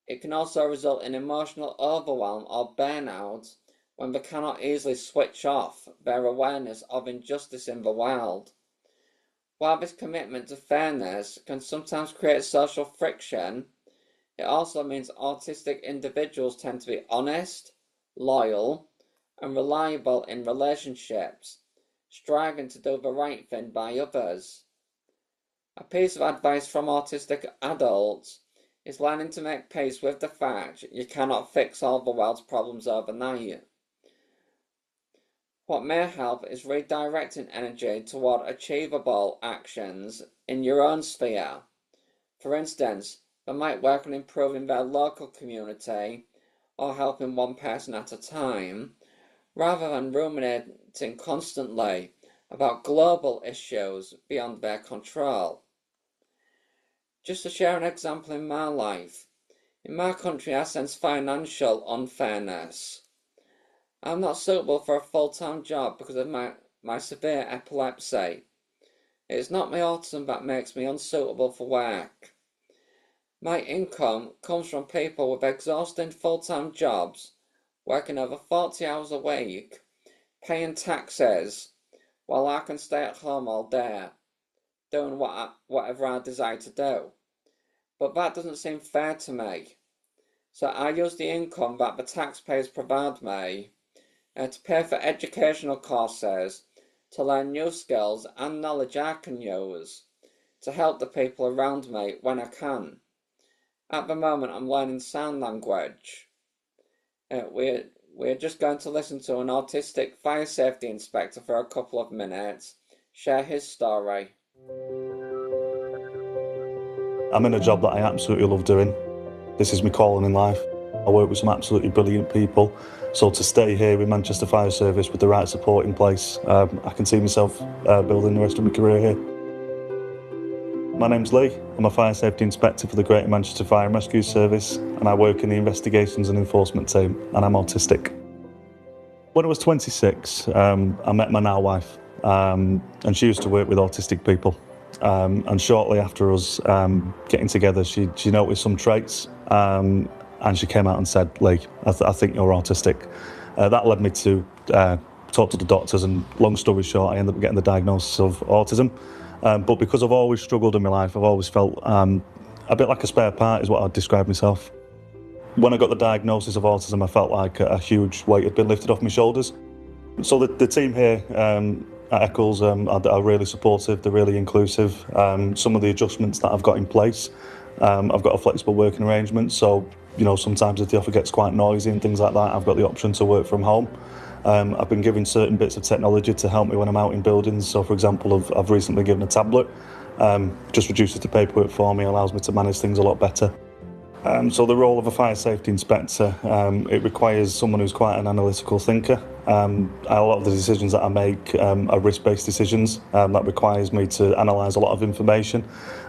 it can also result in emotional overwhelm or burnout when they cannot easily switch off their awareness of injustice in the world. While this commitment to fairness can sometimes create social friction, it also means autistic individuals tend to be honest, loyal, and reliable in relationships, striving to do the right thing by others. A piece of advice from autistic adults is learning to make peace with the fact you cannot fix all the world's problems overnight. What may help is redirecting energy toward achievable actions in your own sphere. For instance, they might work on improving their local community or helping one person at a time, rather than ruminating constantly about global issues beyond their control. Just to share an example in my life, in my country I sense financial unfairness. I'm not suitable for a full-time job because of my severe epilepsy. It is not my autism that makes me unsuitable for work. My income comes from people with exhausting full-time jobs, working over 40 hours a week, paying taxes, while I can stay at home all day, doing whatever I desire to do. But that doesn't seem fair to me. So I use the income that the taxpayers provide me to pay for educational courses, to learn new skills and knowledge I can use to help the people around me when I can. At the moment, I'm learning sign language. We're just going to listen to an autistic fire safety inspector for a couple of minutes, share his story. I'm in a job that I absolutely love doing. This is my calling in life. I work with some absolutely brilliant people, so to stay here with Manchester Fire Service with the right support in place, I can see myself building the rest of my career here. My name's Lee. I'm a fire safety inspector for the Greater Manchester Fire and Rescue Service, and I work in the investigations and enforcement team, and I'm autistic. When I was 26, I met my now wife, and she used to work with autistic people. And shortly after us getting together, she noticed some traits, and she came out and said, Lee, I think you're autistic. That led me to talk to the doctors, and long story short, I ended up getting the diagnosis of autism. But because I've always struggled in my life, I've always felt a bit like a spare part is what I'd describe myself. When I got the diagnosis of autism, I felt like a huge weight had been lifted off my shoulders. So the team here at Eccles are really supportive, they're really inclusive. Some of the adjustments that I've got in place, I've got a flexible working arrangement, so sometimes if the office gets quite noisy and things like that, I've got the option to work from home. I've been given certain bits of technology to help me when I'm out in buildings. So for example, I've recently given a tablet, just reduces the paperwork for me, allows me to manage things a lot better. So the role of a fire safety inspector, it requires someone who's quite an analytical thinker. A lot of the decisions that I make are risk-based decisions. That requires me to analyse a lot of information.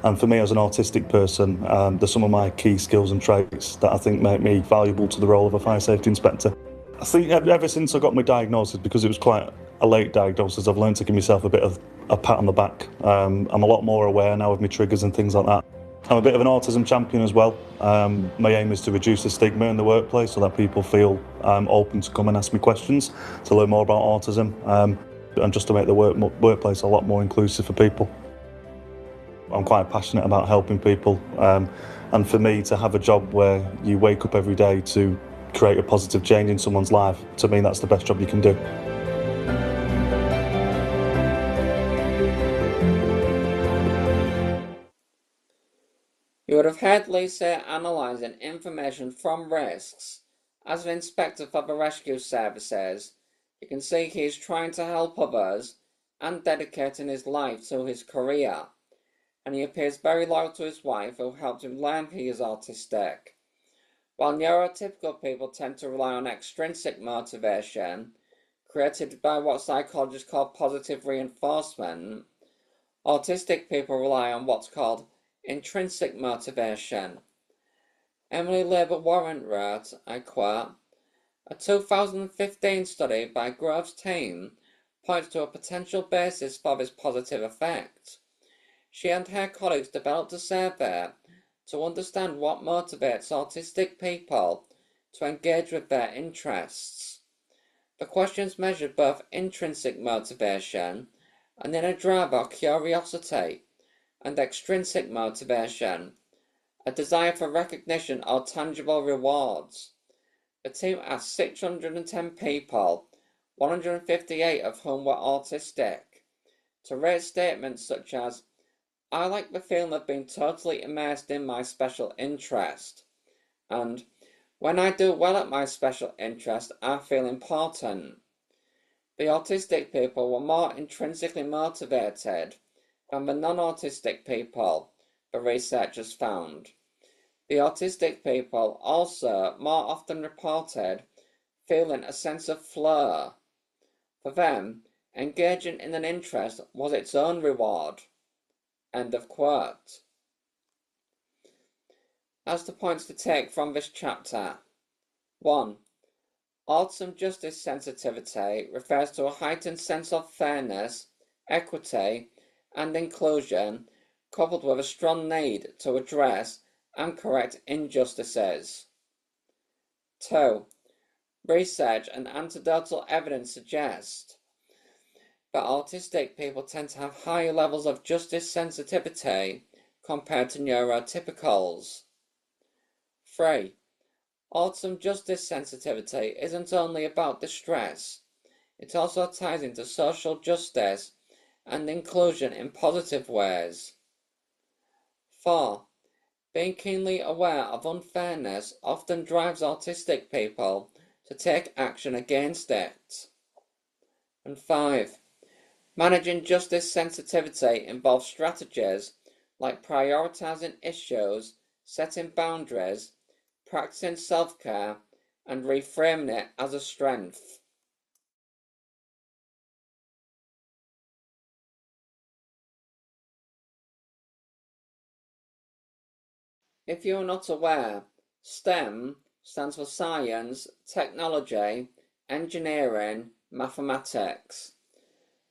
And for me as an autistic person, there's some of my key skills and traits that I think make me valuable to the role of a fire safety inspector. I think ever since I got my diagnosis, because it was quite a late diagnosis, I've learned to give myself a bit of a pat on the back. I'm a lot more aware now of my triggers and things like that. I'm a bit of an autism champion as well. My aim is to reduce the stigma in the workplace so that people feel open to come and ask me questions, to learn more about autism, and just to make the workplace a lot more inclusive for people. I'm quite passionate about helping people, and for me to have a job where you wake up every day to create a positive change in someone's life, to me that's the best job you can do. You would have heard Lisa analysing information from risks. As an inspector for the rescue services, you can see he is trying to help others and dedicating his life to his career. And he appears very loyal to his wife, who helped him learn he is autistic. While neurotypical people tend to rely on extrinsic motivation, created by what psychologists call positive reinforcement, autistic people rely on what's called intrinsic motivation. Emily Labour Warren wrote, I quote, "A 2015 study by Grove's team points to a potential basis for this positive effect. She and her colleagues developed a survey to understand what motivates autistic people to engage with their interests. The questions measured both intrinsic motivation, an inner drive or curiosity, and extrinsic motivation, a desire for recognition or tangible rewards. The team asked 610 people, 158 of whom were autistic, to rate statements such as, I like the feeling of being totally immersed in my special interest, and when I do well at my special interest, I feel important. The autistic people were more intrinsically motivated than the non-autistic people, the researchers found. The autistic people also more often reported feeling a sense of flow. For them, engaging in an interest was its own reward." End of quote. As to points to take from this chapter. 1. Autism Justice Sensitivity refers to a heightened sense of fairness, equity, and inclusion, coupled with a strong need to address and correct injustices. 2. Research and anecdotal evidence suggest that autistic people tend to have higher levels of justice sensitivity compared to neurotypicals. 3. Autism justice sensitivity isn't only about distress, it also ties into social justice and inclusion in positive ways. 4. Being keenly aware of unfairness often drives autistic people to take action against it. And 5. Managing justice sensitivity involves strategies like prioritizing issues, setting boundaries, practicing self-care, and reframing it as a strength. If you are not aware, STEM stands for science, technology, engineering, mathematics.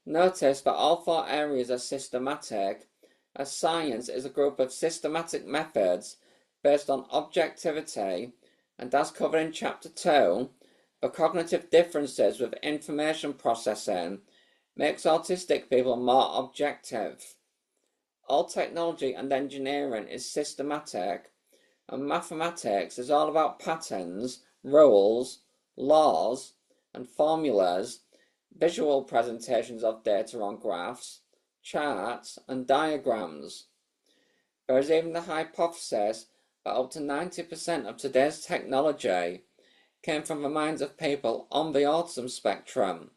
Notice that all 4 areas are systematic, as science is a group of systematic methods based on objectivity, and as covered in Chapter 2, the cognitive differences with information processing makes autistic people more objective. All technology and engineering is systematic, and mathematics is all about patterns, rules, laws, and formulas, visual presentations of data on graphs, charts, and diagrams. There is even the hypothesis that up to 90% of today's technology came from the minds of people on the autism spectrum.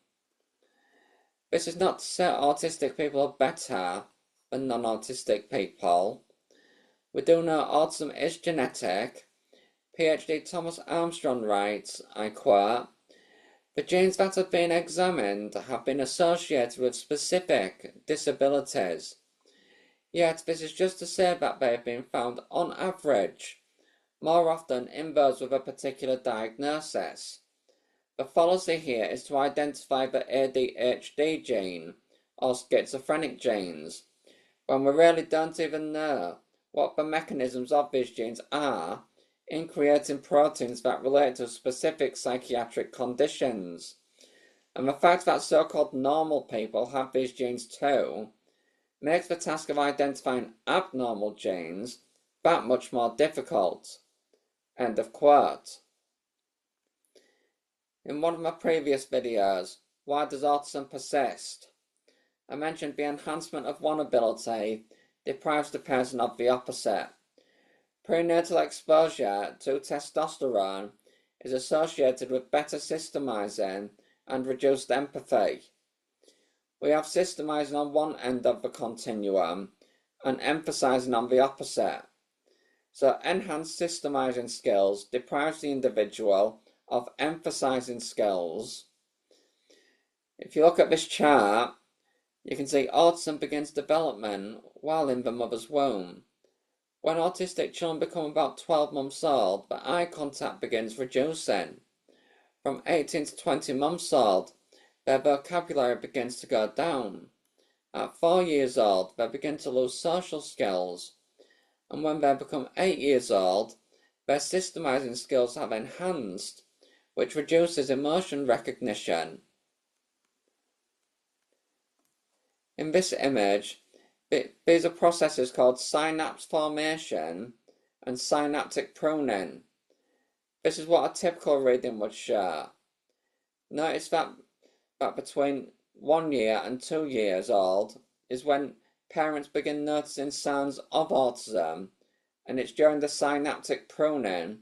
This is not to say autistic people are better than non-autistic people. We do know autism is genetic. PhD Thomas Armstrong writes, I quote, "The genes that have been examined have been associated with specific disabilities. Yet this is just to say that they have been found on average more often in those with a particular diagnosis. The fallacy here is to identify the ADHD gene or schizophrenic genes, when we really don't even know what the mechanisms of these genes are in creating proteins that relate to specific psychiatric conditions. And the fact that so-called normal people have these genes too makes the task of identifying abnormal genes that much more difficult." End of quote. In one of my previous videos, Why Does Autism Persist?, I mentioned the enhancement of one ability deprives the person of the opposite. Prenatal exposure to testosterone is associated with better systemizing and reduced empathy. We have systemizing on one end of the continuum and emphasizing on the opposite. So enhanced systemizing skills deprives the individual of emphasizing skills. If you look at this chart, you can see autism begins development while in the mother's womb. When autistic children become about 12 months old, the eye contact begins reducing. From 18 to 20 months old, their vocabulary begins to go down. At 4 years old, they begin to lose social skills. And when they become 8 years old, their systemizing skills have enhanced, which reduces emotion recognition. In this image, these are processes called synapse formation and synaptic pruning. This is what a typical reading would show. Notice that between 1 year and 2 years old is when parents begin noticing signs of autism, and it's during the synaptic pruning.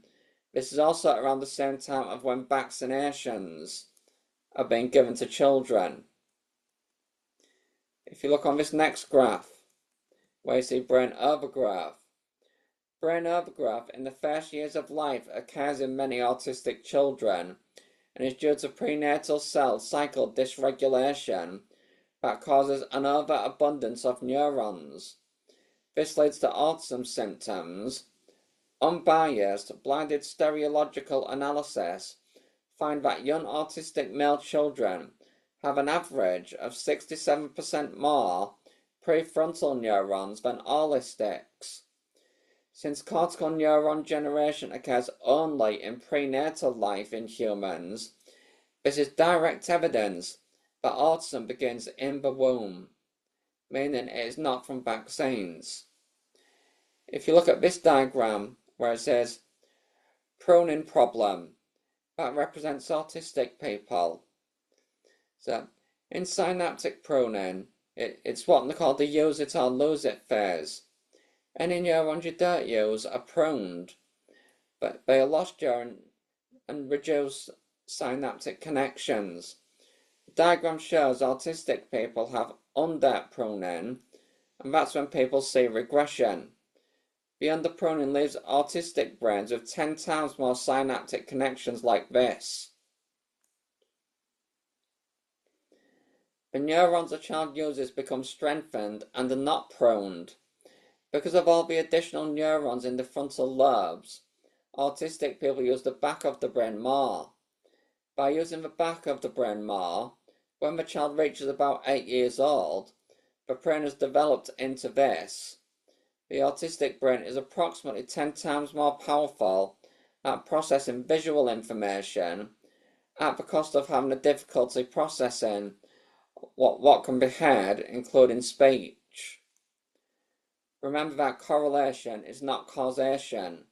This is also around the same time of when vaccinations are being given to children. If you look on this next graph, where you see brain overgrowth. Brain overgrowth in the first years of life occurs in many autistic children and is due to prenatal cell cycle dysregulation that causes an overabundance of neurons. This leads to autism symptoms. Unbiased, blinded stereological analysis find that young autistic male children have an average of 67% more prefrontal neurons than allistics. Since cortical neuron generation occurs only in prenatal life in humans, this is direct evidence that autism begins in the womb, meaning it is not from vaccines. If you look at this diagram where it says pruning problem, that represents autistic people. So in synaptic pruning, it's what they call the use it or lose it phase. Any neurons you don't use are pruned, but they are lost during and reduce synaptic connections. The diagram shows autistic people have under pruning, and that's when people see regression. The under pruning leaves autistic brains with 10 times more synaptic connections like this. The neurons a child uses become strengthened and are not pruned. Because of all the additional neurons in the frontal lobes, autistic people use the back of the brain more. By using the back of the brain more, when the child reaches about 8 years old, the brain has developed into this. The autistic brain is approximately 10 times more powerful at processing visual information at the cost of having a difficulty processing what can be heard, including speech. Remember that correlation is not causation.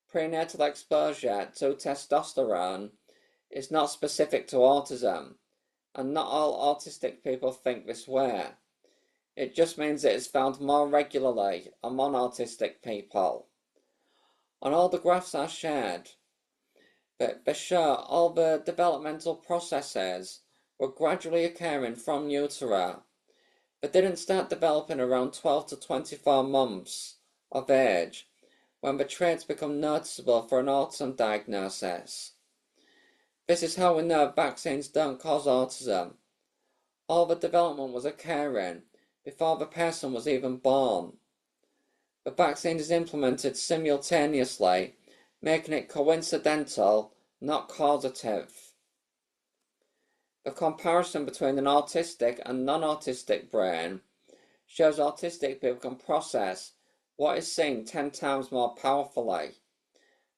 Prenatal exposure to testosterone is not specific to autism, and not all autistic people think this way. It just means it is found more regularly among autistic people. And all the graphs are shared, but they show all the developmental processes were gradually occurring from utero, but didn't start developing around 12 to 24 months of age, when the traits become noticeable for an autism diagnosis. This is how we know vaccines don't cause autism. All the development was occurring before the person was even born. The vaccine is implemented simultaneously, making it coincidental, not causative. The comparison between an autistic and non-autistic brain shows autistic people can process what is seen 10 times more powerfully.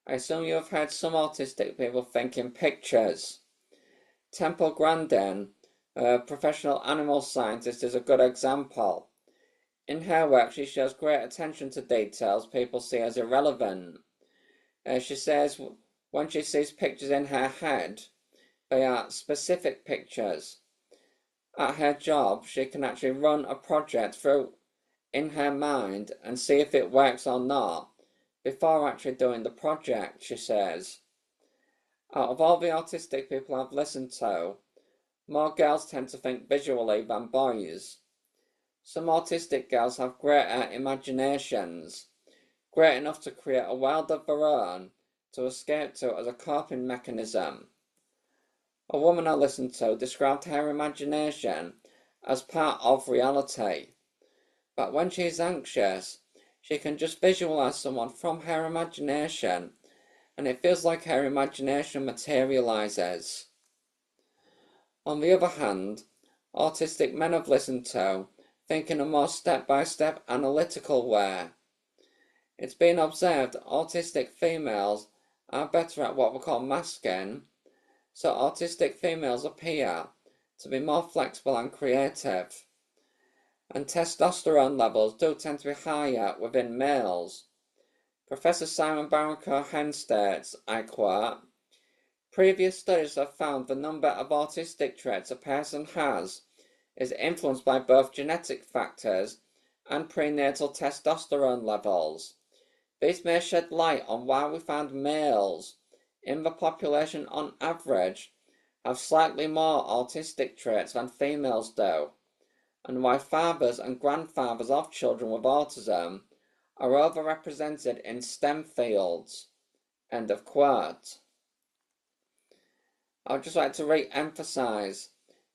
I assume you have heard some autistic people think in pictures. Temple Grandin, a professional animal scientist, is a good example. In her work, she shows great attention to details people see as irrelevant. She says when she sees pictures in her head, they are specific pictures. At her job, she can actually run a project through in her mind and see if it works or not, before actually doing the project, she says. Out of all the autistic people I've listened to, more girls tend to think visually than boys. Some autistic girls have greater imaginations, great enough to create a world of their own to escape to as a coping mechanism. A woman I listened to described her imagination as part of reality, but when she is anxious, she can just visualize someone from her imagination, and it feels like her imagination materializes. On the other hand, autistic men I've listened to think in a more step-by-step analytical way. It's been observed that autistic females are better at what we call masking, so autistic females appear to be more flexible and creative. And testosterone levels do tend to be higher within males. Professor Simon Baron-Cohen states, I quote, "Previous studies have found the number of autistic traits a person has is influenced by both genetic factors and prenatal testosterone levels. This may shed light on why we find males in the population on average have slightly more autistic traits than females do, and why fathers and grandfathers of children with autism are overrepresented in STEM fields." End of quote. I would just like to re-emphasize,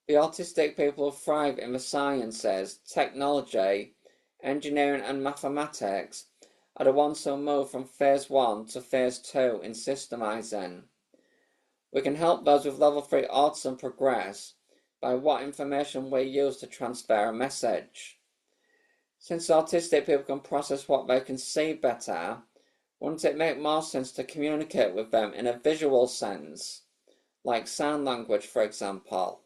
the autistic people who thrive in the sciences, technology, engineering and mathematics are the ones who move from phase 1 to phase 2 in systemizing. We can help those with level 3 autism progress by what information we use to transfer a message. Since autistic people can process what they can see better, wouldn't it make more sense to communicate with them in a visual sense, like sign language, for example?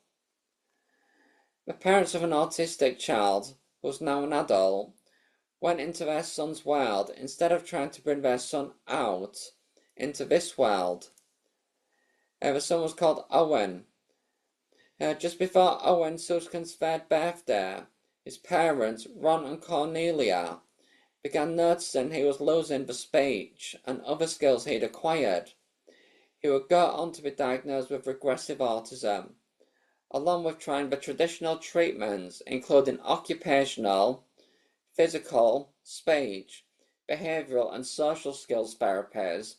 The parents of an autistic child, who's now an adult, went into their son's world instead of trying to bring their son out into this world. The son was called Owen. Just before Owen Suskin's third birthday, his parents, Ron and Cornelia, began noticing he was losing the speech and other skills he'd acquired. He would go on to be diagnosed with regressive autism, along with trying the traditional treatments, including occupational, physical, speech, behavioral and social skills therapies.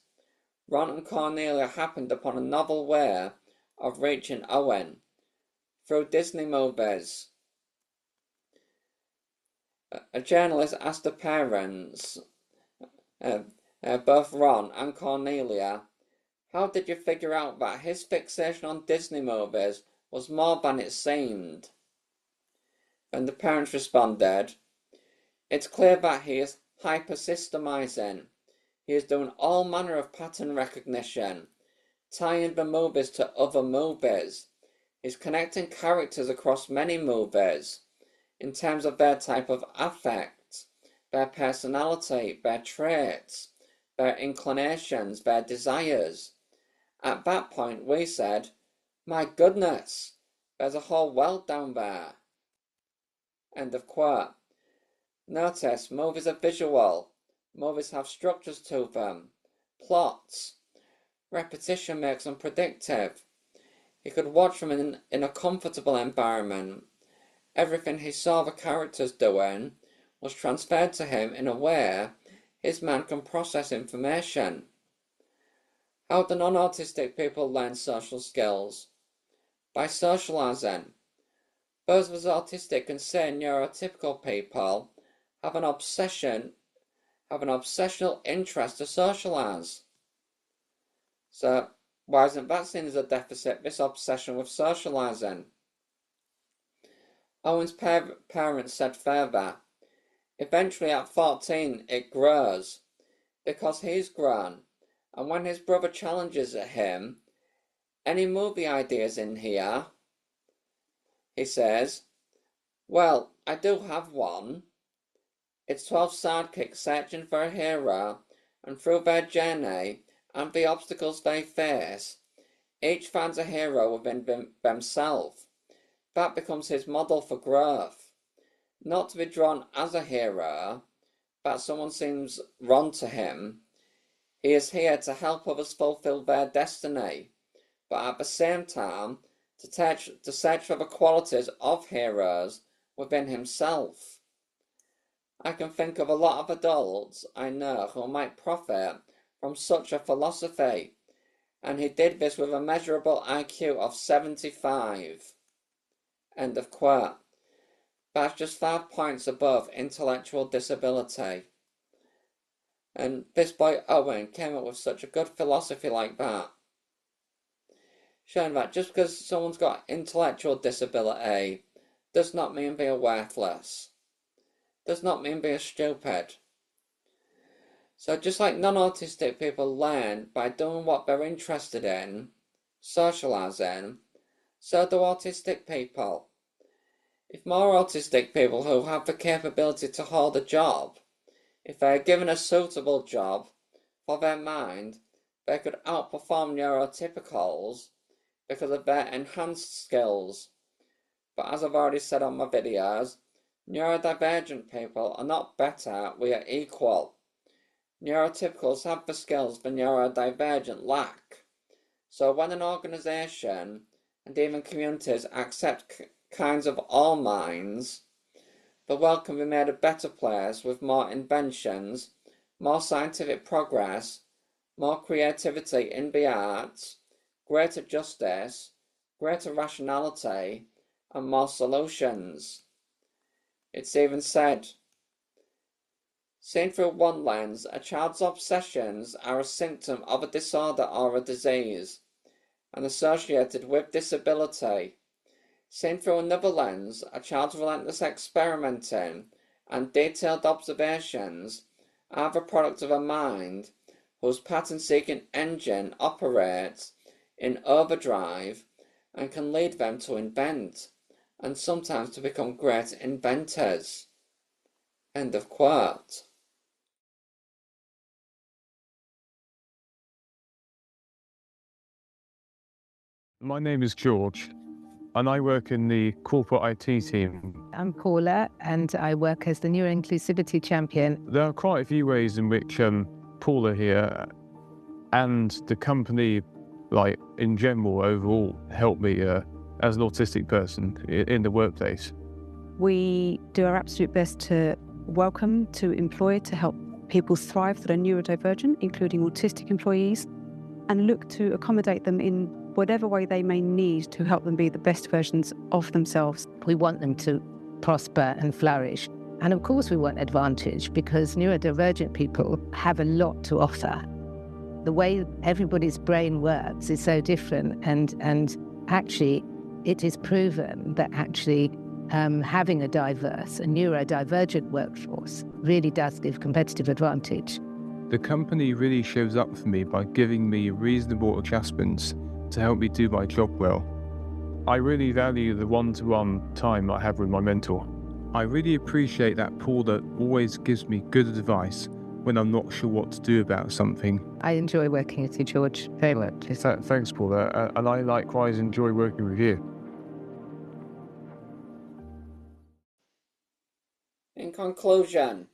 Ron and Cornelia happened upon a novel way of reaching Owen through Disney movies. A journalist asked the parents, both Ron and Cornelia, how did you figure out that his fixation on Disney movies was more than it seemed? And the parents responded, it's clear that he is hypersystemizing. He is doing all manner of pattern recognition, tying the movies to other movies. He's connecting characters across many movies in terms of their type of affect, their personality, their traits, their inclinations, their desires. At that point, we said, my goodness, there's a whole world down there. End of quote. Notice, movies are visual. Movies have structures to them, plots. Repetition makes them predictive. He could watch them in a comfortable environment. Everything he saw the characters doing was transferred to him in a way his mind can process information. How do non-autistic people learn social skills? By socializing. Those of us autistic and say neurotypical people have an obsessional interest to socialize. So why isn't that seen as a deficit, this obsession with socializing? Owen's parents said further, eventually at 14 it grows, because he's grown, and when his brother challenges him, any movie ideas in here? He says, well, I do have one. It's 12 sidekicks searching for a hero, and through their journey and the obstacles they face, each finds a hero within themselves. That becomes his model for growth. Not to be drawn as a hero, but someone seems wrong to him. He is here to help others fulfill their destiny, but at the same time to search for the qualities of heroes within himself. I can think of a lot of adults I know who might profit from such a philosophy, and he did this with a measurable IQ of 75. End of quote. That's just 5 points above intellectual disability. And this boy Owen came up with such a good philosophy like that, showing that just because someone's got intellectual disability does not mean they are worthless, does not mean they are stupid. So just like non-autistic people learn by doing what they're interested in, socializing, so do autistic people. If more autistic people who have the capability to hold a job, if they are given a suitable job for their mind, they could outperform neurotypicals because of their enhanced skills. But as I've already said on my videos, neurodivergent people are not better, we are equal. Neurotypicals have the skills the neurodivergent lack. So when an organisation and even communities accept kinds of all minds, the world can be made a better place with more inventions, more scientific progress, more creativity in the arts, greater justice, greater rationality, and more solutions. It's even said, seen through one lens, a child's obsessions are a symptom of a disorder or a disease, and associated with disability. Seen through another lens, a child's relentless experimenting and detailed observations are the product of a mind whose pattern-seeking engine operates in overdrive and can lead them to invent, and sometimes to become great inventors. End of quote. My name is George, and I work in the corporate IT team. I'm Paula, and I work as the Neuroinclusivity champion. There are quite a few ways in which Paula here and the company, like in general, overall, help me as an autistic person in the workplace. We do our absolute best to welcome, to employ, to help people thrive that are neurodivergent, including autistic employees, and look to accommodate them in whatever way they may need to help them be the best versions of themselves. We want them to prosper and flourish. And of course we want advantage, because neurodivergent people have a lot to offer. The way everybody's brain works is so different, and actually it is proven that actually having a diverse and neurodivergent workforce really does give competitive advantage. The company really shows up for me by giving me reasonable adjustments to help me do my job well. I really value the one-to-one time I have with my mentor. I really appreciate that Paula always gives me good advice when I'm not sure what to do about something. I enjoy working with you, George, very much. Thanks, Paula, and I likewise enjoy working with you. In conclusion,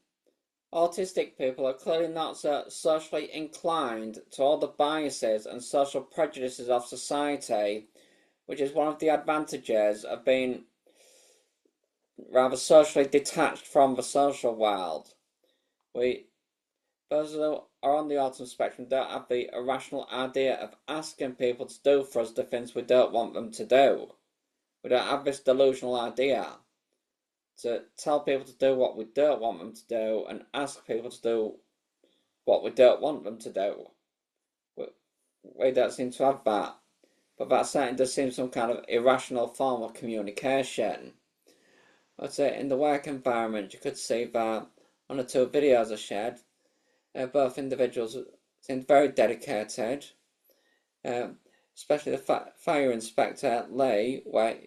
autistic people are clearly not so socially inclined to all the biases and social prejudices of society, which is one of the advantages of being rather socially detached from the social world. Those who are on the autism spectrum don't have the irrational idea of asking people to do for us the things we don't want them to do. We don't have this delusional idea to tell people to do what we don't want them to do and ask people to do what we don't want them to do. We don't seem to have that. But that certainly does seem some kind of irrational form of communication. I'd say in the work environment, you could see that on the two videos I shared, both individuals seemed very dedicated, especially the fire inspector, Lee, where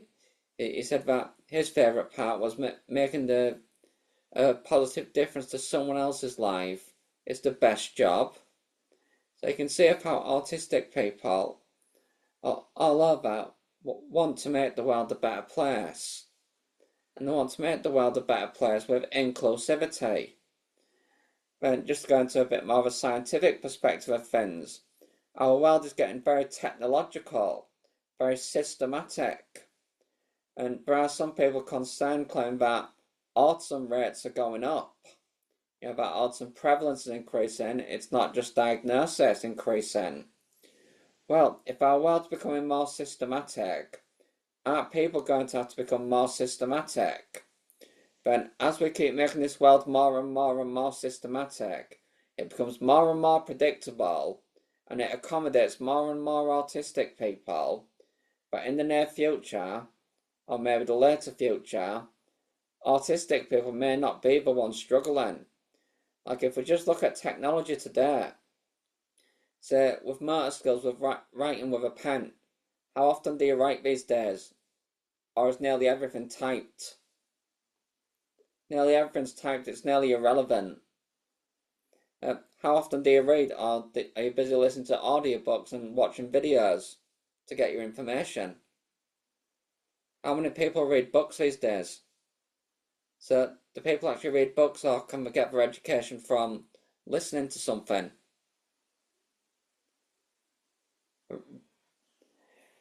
he said that his favourite part was making the positive difference to someone else's life is the best job. So you can see how autistic people all over want to make the world a better place. And they want to make the world a better place with inclusivity. Then just going to a bit more of a scientific perspective of things, our world is getting very technological, very systematic, and there are some people concerned claiming that autism rates are going up. That autism prevalence is increasing, it's not just diagnosis increasing. Well, if our world's becoming more systematic, aren't people going to have to become more systematic? Then, as we keep making this world more and more and more systematic, it becomes more and more predictable, and it accommodates more and more autistic people. But in the near future, or maybe the later future, autistic people may not be the ones struggling. Like if we just look at technology today, say with motor skills, with writing with a pen, how often do you write these days? Or is nearly everything typed? Nearly everything's typed, it's nearly irrelevant. How often do you read, or are you busy listening to audiobooks and watching videos to get your information? How many people read books these days? So, do people actually read books, or can they get their education from listening to something?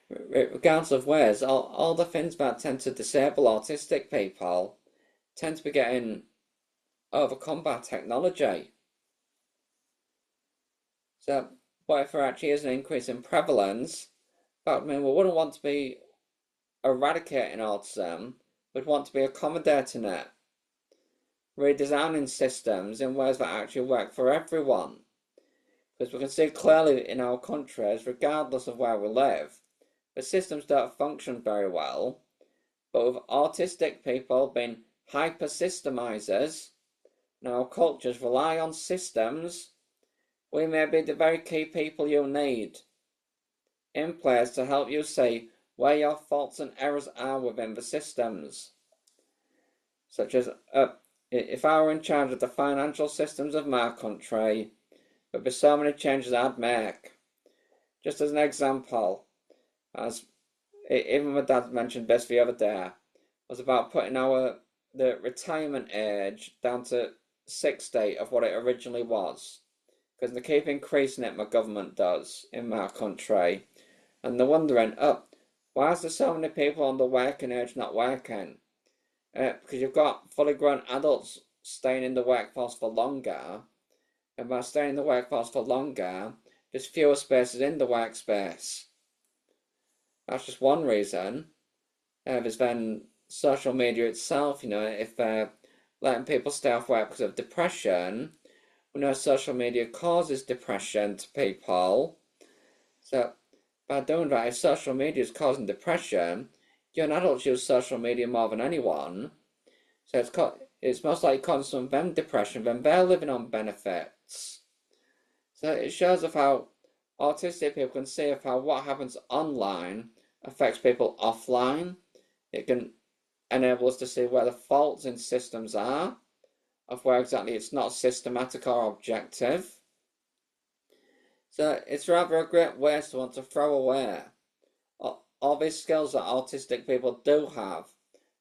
Regardless of ways, all the things that tend to disable autistic people tend to be getting overcome by technology. So, what if there actually is an increase in prevalence? That would mean we wouldn't want to be eradicating autism, we'd want to be accommodating it. Redesigning systems in ways that actually work for everyone. Because we can see clearly in our countries, regardless of where we live, the systems don't function very well. But with autistic people being hyper-systemizers, and our cultures rely on systems, we may be the very key people you need in place to help you see where your faults and errors are within the systems. Such as, if I were in charge of the financial systems of my country, there'd be so many changes I'd make. Just as an example, as even my dad mentioned this the other day, was about putting the retirement age down to 60 of what it originally was. Because they keep increasing it, my government does, in my country. And they're wondering, why is there so many people on the working age not working? Because you've got fully grown adults staying in the workforce for longer, and by staying in the workforce for longer, there's fewer spaces in the workspace. That's just one reason. There's then social media itself, if letting people stay off work because of depression, we know social media causes depression to people. So by doing that, if social media is causing depression, young adults use social media more than anyone. So it's most likely causing them depression when they're living on benefits. So it shows of how autistic people can see of how what happens online affects people offline. It can enable us to see where the faults in systems are, of where exactly it's not systematic or objective. So it's rather a great waste to want to throw away all these skills that autistic people do have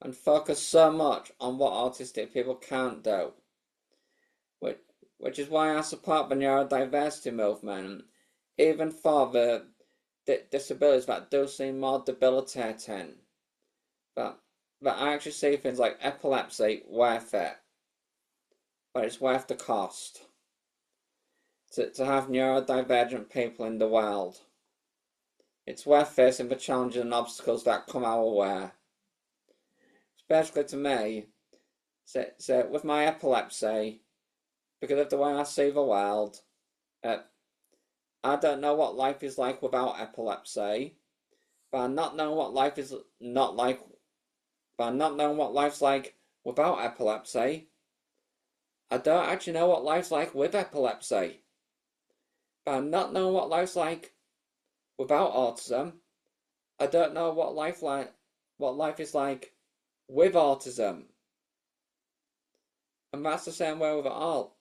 and focus so much on what autistic people can't do. Which is why I support the neurodiversity movement, even for the disabilities that do seem more debilitating. But I actually see things like epilepsy worth it. But it's worth the cost to have neurodivergent people in the world. It's worth facing the challenges and obstacles that come our way. It's basically, to me, so with my epilepsy, because of the way I see the world, I don't know what life is like without epilepsy, but not knowing what life is not like, by not knowing what life's like without epilepsy, I don't actually know what life's like with epilepsy. By not knowing what life's like without autism, I don't know what life is like with autism. And that's the same way with it all.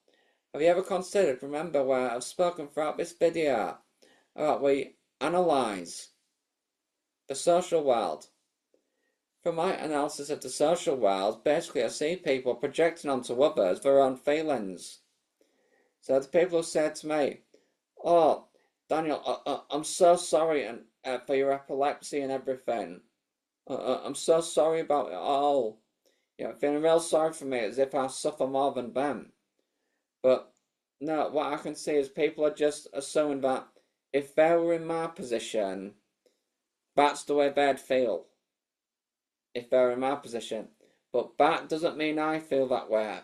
Have you ever considered, remember where I've spoken throughout this video, about we analyse the social world. From my analysis of the social world, basically I see people projecting onto others their own feelings. So the people who said to me, "Oh, Daniel, I'm so sorry for your epilepsy and everything. I'm so sorry about it all. Feeling real sorry for me as if I suffer more than them." But no, what I can see is people are just assuming that if they were in my position, that's the way they'd feel. If they're in my position. But that doesn't mean I feel that way.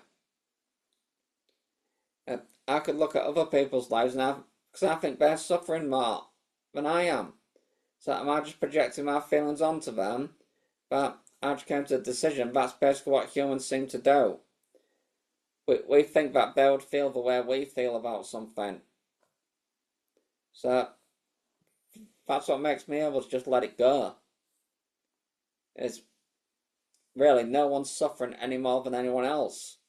I could look at other people's lives now because I think they're suffering more than I am. So am I just projecting my feelings onto them? But I just came to the decision that's basically what humans seem to do. We think that they would feel the way we feel about something. So that's what makes me able to just let it go. It's really no one's suffering any more than anyone else.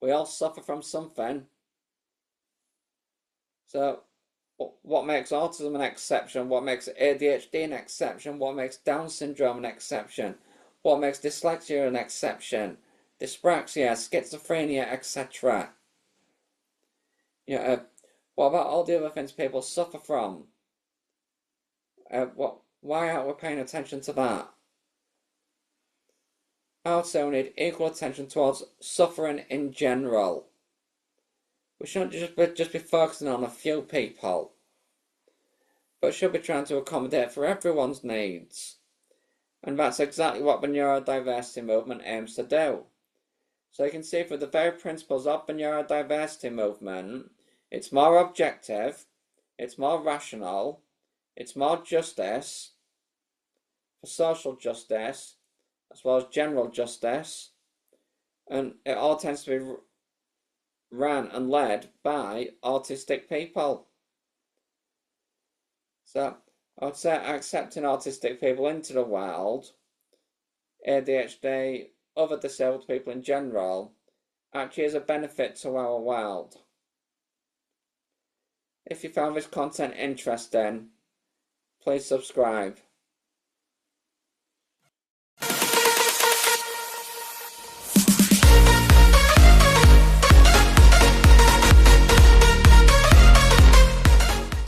We all suffer from something. So what makes autism an exception? What makes ADHD an exception? What makes Down syndrome an exception? What makes dyslexia an exception? Dyspraxia, schizophrenia, etc. What about all the other things people suffer from? Why aren't we paying attention to that? I would say we need equal attention towards suffering in general. We shouldn't just be focusing on a few people, but should be trying to accommodate for everyone's needs. And that's exactly what the neurodiversity movement aims to do. So you can see through the very principles of the neurodiversity movement, it's more objective, it's more rational, it's more justice, for social justice, as well as general justice, and it all tends to be ran and led by autistic people. So I would say accepting autistic people into the world, ADHD, other disabled people in general, actually is a benefit to our world. If you found this content interesting, please subscribe.